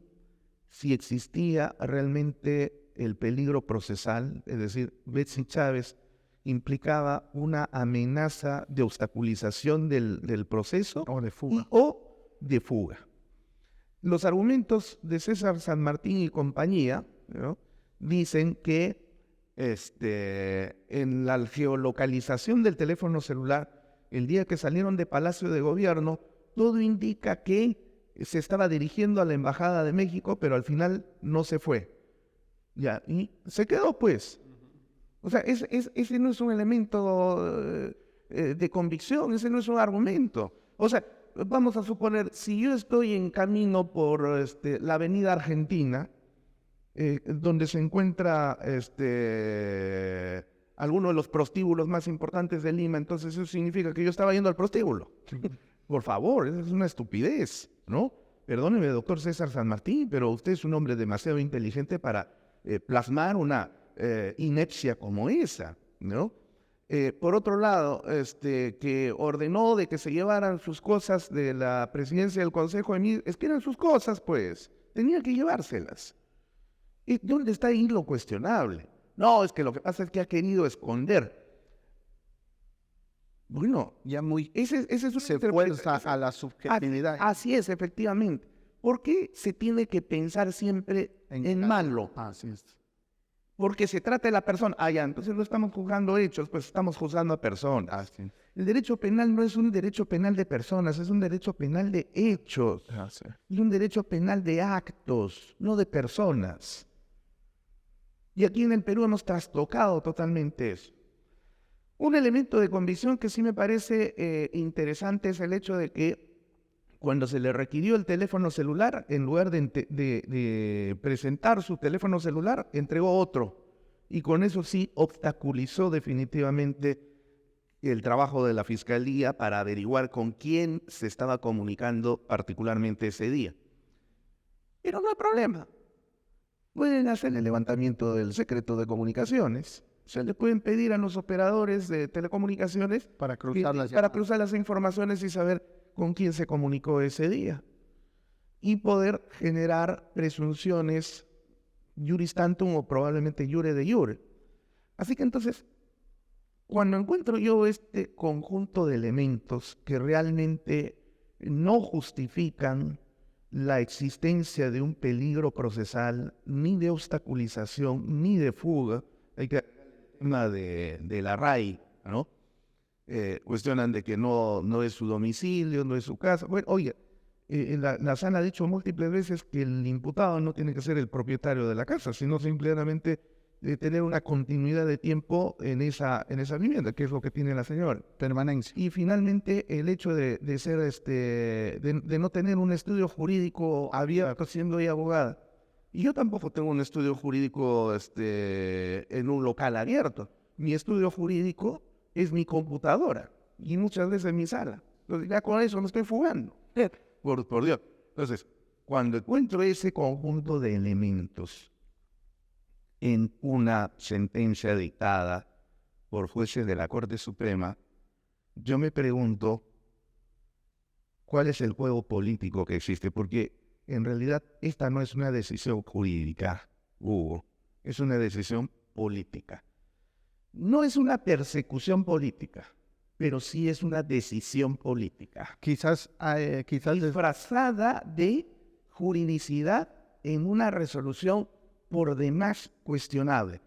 si existía realmente el peligro procesal, es decir, Betsy Chávez implicaba una amenaza de obstaculización del proceso o de fuga. o de fuga. Los argumentos de César San Martín y compañía, ¿no?, dicen que en la geolocalización del teléfono celular, el día que salieron de Palacio de Gobierno, todo indica que se estaba dirigiendo a la Embajada de México, pero al final no se fue. Ya, y se quedó, pues. O sea, ese no es un elemento de convicción, ese no es un argumento. O sea, vamos a suponer, si yo estoy en camino por la avenida Argentina, donde se encuentra alguno de los prostíbulos más importantes de Lima, entonces eso significa que yo estaba yendo al prostíbulo. Por favor, eso es una estupidez, ¿no? Perdóneme, doctor César San Martín, pero usted es un hombre demasiado inteligente para plasmar una inepcia como esa, ¿no? Por otro lado, que ordenó de que se llevaran sus cosas de la presidencia del Consejo de Ministros, es que eran sus cosas, pues, tenía que llevárselas. ¿Y dónde está ahí lo cuestionable? No, es que lo que pasa es que ha querido esconder. Bueno, Ya muy ese es una se fuerza a la subjetividad. Así es, efectivamente. ¿Por qué se tiene que pensar siempre en malo? Así es. Porque se trata de la persona. Ah, ya, entonces no estamos juzgando hechos, pues estamos juzgando a personas. Así. El derecho penal no es un derecho penal de personas, es un derecho penal de hechos. Así. Y un derecho penal de actos, no de personas. Y aquí en el Perú hemos trastocado totalmente eso. Un elemento de convicción que sí me parece interesante es el hecho de que cuando se le requirió el teléfono celular, en lugar de presentar su teléfono celular, entregó otro. Y con eso sí obstaculizó definitivamente el trabajo de la Fiscalía para averiguar con quién se estaba comunicando particularmente ese día. Pero no hay problema. Pueden hacer el levantamiento del secreto de comunicaciones. Se le pueden pedir a los operadores de telecomunicaciones Para cruzar las para llamadas. cruzar las informaciones y saber con quién se comunicó ese día. Y poder generar presunciones juris tantum o probablemente jure de jure. Así que entonces, cuando encuentro yo este conjunto de elementos que realmente no justifican la existencia de un peligro procesal, ni de obstaculización, ni de fuga, hay que tema de la RAI, ¿no? Cuestionan de que no es su domicilio, no es su casa. Bueno, oye, la sala ha dicho múltiples veces que el imputado no tiene que ser el propietario de la casa, sino simplemente tener una continuidad de tiempo en esa vivienda, que es lo que tiene la señora. Permanencia. Y finalmente el hecho de ser de no tener un estudio jurídico abierto siendo ella abogada. Y yo tampoco tengo un estudio jurídico en un local abierto. Mi estudio jurídico es mi computadora y muchas veces mi sala. Entonces ya con eso me estoy fugando. Por Dios. Entonces, cuando encuentro ese conjunto de elementos en una sentencia dictada por jueces de la Corte Suprema, yo me pregunto cuál es el juego político que existe, porque en realidad esta no es una decisión jurídica, Hugo, es una decisión política. No es una persecución política, pero sí es una decisión política. Quizás Disfrazada de juridicidad en una resolución por demás cuestionable.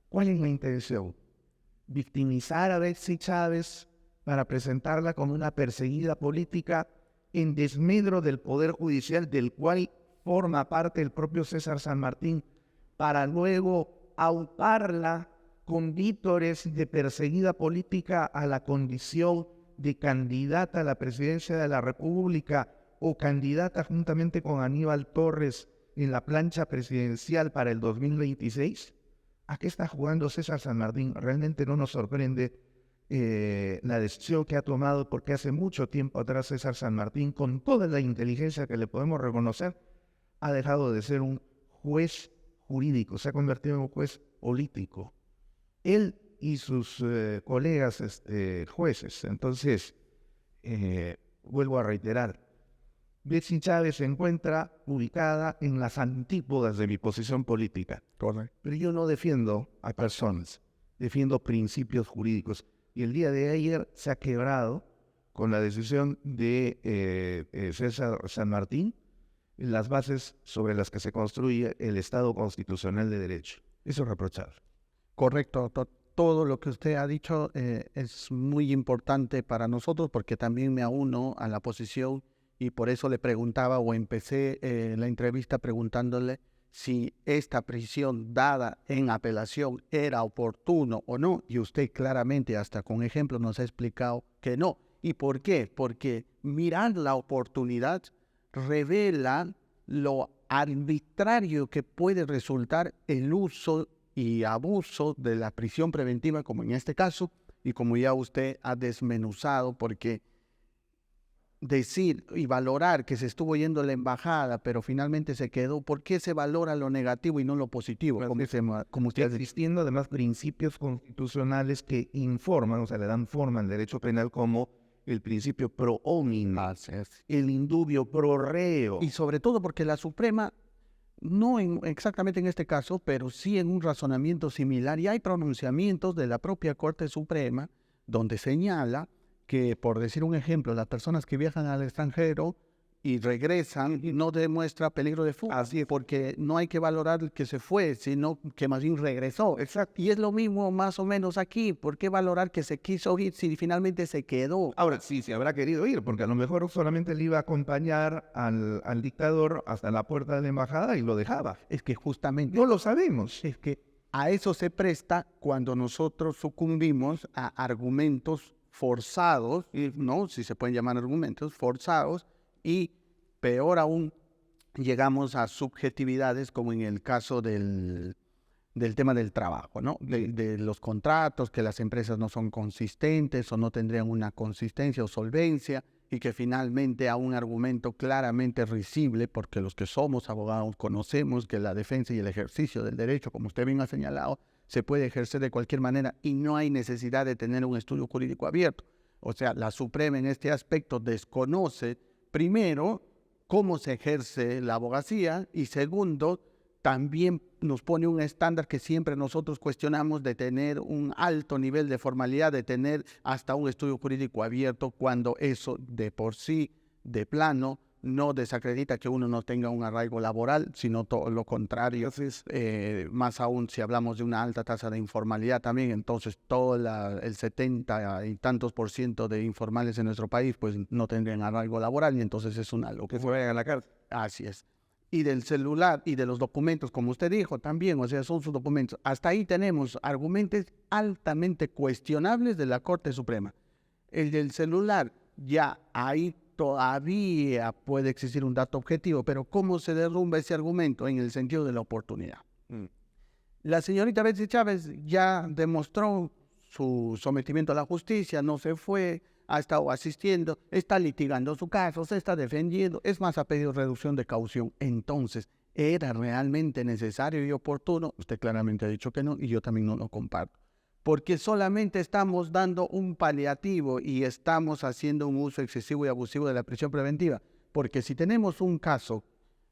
¿Cuál es la intención? Victimizar a Betsy Chávez para presentarla como una perseguida política en desmedro del Poder Judicial, del cual forma parte el propio César San Martín, para luego auparla con vítores de perseguida política a la condición de candidata a la presidencia de la República o candidata juntamente con Aníbal Torres en la plancha presidencial para el 2026? ¿A qué está jugando César San Martín? Realmente no nos sorprende la decisión que ha tomado, porque hace mucho tiempo atrás César San Martín, con toda la inteligencia que le podemos reconocer, ha dejado de ser un juez jurídico, se ha convertido en un juez político. Él y sus colegas jueces. Entonces, vuelvo a reiterar, Betsy Chávez se encuentra ubicada en las antípodas de mi posición política. Correcto. Pero yo no defiendo a personas, defiendo principios jurídicos. Y el día de ayer se ha quebrado con la decisión de César San Martín las bases sobre las que se construye el Estado constitucional de derecho. Eso es reprochable. Correcto. Todo lo que usted ha dicho es muy importante para nosotros, porque también me auno a la posición y por eso le preguntaba o empecé la entrevista preguntándole si esta prisión dada en apelación era oportuno o no, y usted claramente hasta con ejemplos nos ha explicado que no. ¿Y por qué? Porque mirar la oportunidad revela lo arbitrario que puede resultar el uso y abuso de la prisión preventiva, como en este caso, y como ya usted ha desmenuzado, porque decir y valorar que se estuvo yendo la embajada, pero finalmente se quedó, ¿por qué se valora lo negativo y no lo positivo? Como usted ha dicho. Existiendo además principios constitucionales que informan, o sea, le dan forma al derecho penal como el principio pro hominem, el indubio pro reo. Y sobre todo porque la Suprema, no exactamente en este caso, pero sí en un razonamiento similar, y hay pronunciamientos de la propia Corte Suprema donde señala que, por decir un ejemplo, las personas que viajan al extranjero y regresan no demuestra peligro de fuga. Así es. Porque no hay que valorar el que se fue, sino que más bien regresó. Exacto. Y es lo mismo más o menos aquí. ¿Por qué valorar que se quiso ir si finalmente se quedó? Ahora, sí, se habrá querido ir, porque a lo mejor solamente le iba a acompañar al dictador hasta la puerta de la embajada y lo dejaba. Es que justamente... No lo sabemos. Es que a eso se presta cuando nosotros sucumbimos a argumentos forzados, ¿no? Si se pueden llamar argumentos forzados, y peor aún, llegamos a subjetividades como en el caso del tema del trabajo, ¿no? De los contratos, que las empresas no son consistentes o no tendrían una consistencia o solvencia, y que finalmente a un argumento claramente risible, porque los que somos abogados conocemos que la defensa y el ejercicio del derecho, como usted bien ha señalado, se puede ejercer de cualquier manera y no hay necesidad de tener un estudio jurídico abierto. O sea, la Suprema en este aspecto desconoce, primero, cómo se ejerce la abogacía, y segundo, también nos pone un estándar que siempre nosotros cuestionamos, de tener un alto nivel de formalidad, de tener hasta un estudio jurídico abierto, cuando eso de por sí, de plano, no desacredita que uno no tenga un arraigo laboral, sino todo lo contrario. Más aún si hablamos de una alta tasa de informalidad también, entonces todo el 70 y tantos % de informales en nuestro país pues no tendrían arraigo laboral, y entonces es una locura. Que se vayan a la cárcel. Así es. Y del celular y de los documentos, como usted dijo también, o sea, son sus documentos. Hasta ahí tenemos argumentos altamente cuestionables de la Corte Suprema. El del celular, ya ahí todavía puede existir un dato objetivo, pero ¿cómo se derrumba ese argumento? En el sentido de la oportunidad. La señorita Betsy Chávez ya demostró su sometimiento a la justicia, no se fue, ha estado asistiendo, está litigando su caso, se está defendiendo, es más, ha pedido reducción de caución. Entonces, ¿era realmente necesario y oportuno? Usted claramente ha dicho que no, y yo también no lo comparto. Porque solamente estamos dando un paliativo y estamos haciendo un uso excesivo y abusivo de la prisión preventiva. Porque si tenemos un caso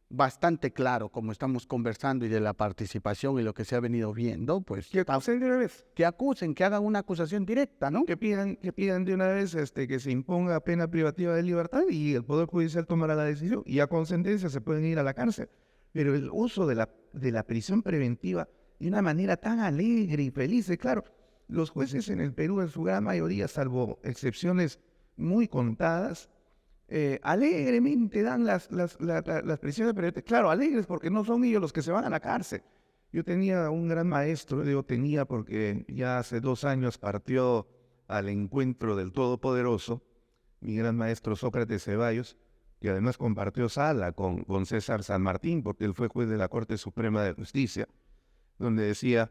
bastante claro, como estamos conversando, y de la participación y lo que se ha venido viendo, pues Que acusen de una vez. que acusen, que hagan una acusación directa, ¿no? Que pidan de una vez que se imponga pena privativa de libertad y el Poder Judicial tomará la decisión. Y a con sentencia se pueden ir a la cárcel. Pero el uso de la prisión preventiva de una manera tan alegre y feliz, claro, los jueces en el Perú, en su gran mayoría, salvo excepciones muy contadas, alegremente dan las prisiones preventivas. Claro, alegres porque no son ellos los que se van a la cárcel. Yo tenía un gran maestro, digo tenía porque ya hace 2 años partió al encuentro del Todopoderoso, mi gran maestro Sócrates Ceballos, que además compartió sala con César San Martín, porque él fue juez de la Corte Suprema de Justicia, donde decía...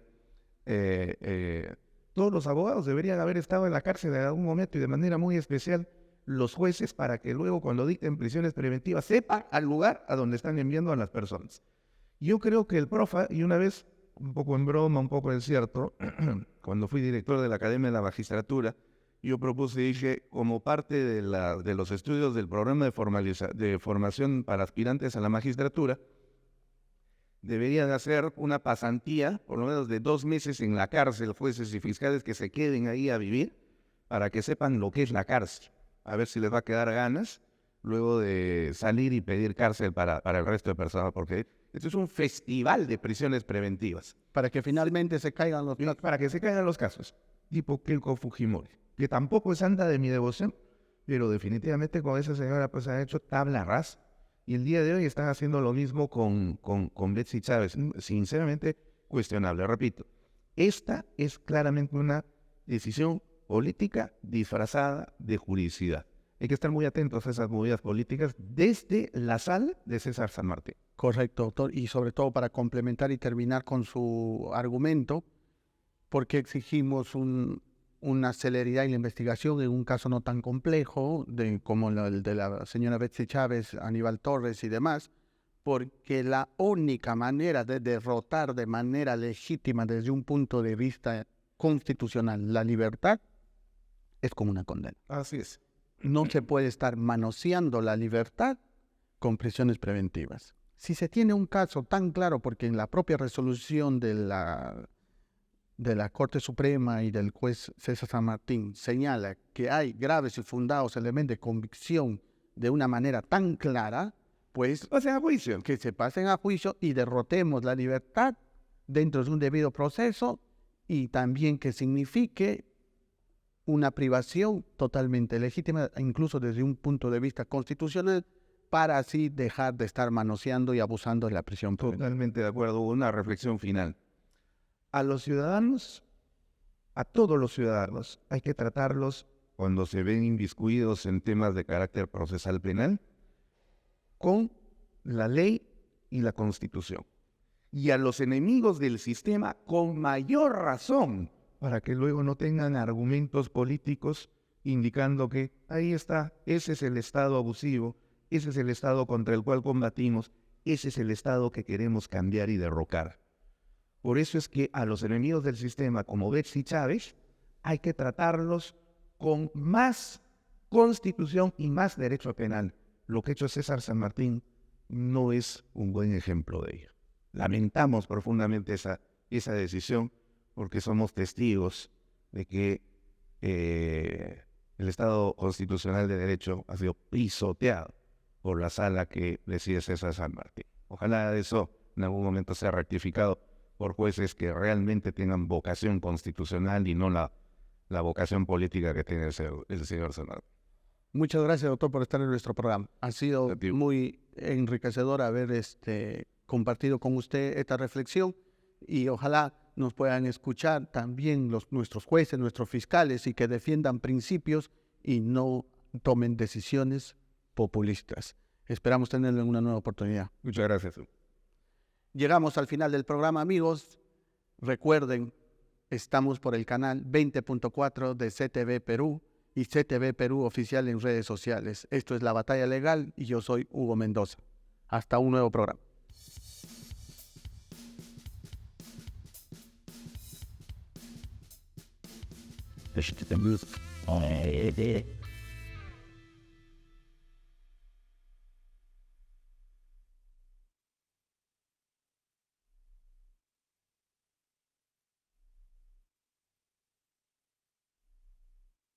todos los abogados deberían haber estado en la cárcel en algún momento, y de manera muy especial los jueces, para que luego cuando dicten prisiones preventivas sepan al lugar a donde están enviando a las personas. Yo creo que el PROFA, y una vez, un poco en broma, un poco en cierto, cuando fui director de la Academia de la Magistratura, yo propuse, dije, como parte de los estudios del programa de formación para aspirantes a la magistratura, deberían hacer una pasantía, por lo menos de 2 meses en la cárcel, jueces y fiscales que se queden ahí a vivir, para que sepan lo que es la cárcel. A ver si les va a quedar ganas luego de salir y pedir cárcel para el resto de personas, porque esto es un festival de prisiones preventivas. Para que finalmente se caigan los casos. Para que se caigan los casos, tipo Keiko Fujimori, que tampoco es santa de mi devoción, pero definitivamente con esa señora pues han hecho tabla rasa. Y el día de hoy están haciendo lo mismo con Betsy Chávez. Sinceramente, cuestionable. Repito, esta es claramente una decisión política disfrazada de juridicidad. Hay que estar muy atentos a esas movidas políticas desde la sala de César San Martín. Correcto, doctor. Y sobre todo para complementar y terminar con su argumento, ¿por qué exigimos una celeridad en la investigación en un caso no tan complejo como el de la señora Betsy Chávez, Aníbal Torres y demás? Porque la única manera de derrotar de manera legítima desde un punto de vista constitucional la libertad es con una condena. Así es. No se puede estar manoseando la libertad con prisiones preventivas. Si se tiene un caso tan claro, porque en la propia resolución de la Corte Suprema y del juez César San Martín señala que hay graves y fundados elementos de convicción de una manera tan clara, pues a juicio. Que se pasen a juicio y derrotemos la libertad dentro de un debido proceso, y también que signifique una privación totalmente legítima, incluso desde un punto de vista constitucional, para así dejar de estar manoseando y abusando de la prisión preventiva. Totalmente de acuerdo. Una reflexión final. A los ciudadanos, a todos los ciudadanos, hay que tratarlos cuando se ven inmiscuidos en temas de carácter procesal penal con la ley y la Constitución. Y a los enemigos del sistema con mayor razón, para que luego no tengan argumentos políticos indicando que ahí está, ese es el Estado abusivo, ese es el Estado contra el cual combatimos, ese es el Estado que queremos cambiar y derrocar. Por eso es que a los enemigos del sistema, como Betsy Chávez, hay que tratarlos con más Constitución y más derecho penal. Lo que ha hecho César San Martín no es un buen ejemplo de ello. Lamentamos profundamente esa decisión, porque somos testigos de que el Estado constitucional de derecho ha sido pisoteado por la sala que decide César San Martín. Ojalá eso en algún momento sea rectificado por jueces que realmente tengan vocación constitucional y no la vocación política que tiene el señor San Martín. Muchas gracias, doctor, por estar en nuestro programa. Ha sido muy enriquecedor haber compartido con usted esta reflexión, y ojalá nos puedan escuchar también nuestros jueces, nuestros fiscales, y que defiendan principios y no tomen decisiones populistas. Esperamos tenerlo en una nueva oportunidad. Muchas gracias. Llegamos al final del programa, amigos. Recuerden, estamos por el canal 20.4 de CTV Perú y CTV Perú Oficial en redes sociales. Esto es La Batalla Legal y yo soy Hugo Mendoza. Hasta un nuevo programa. Este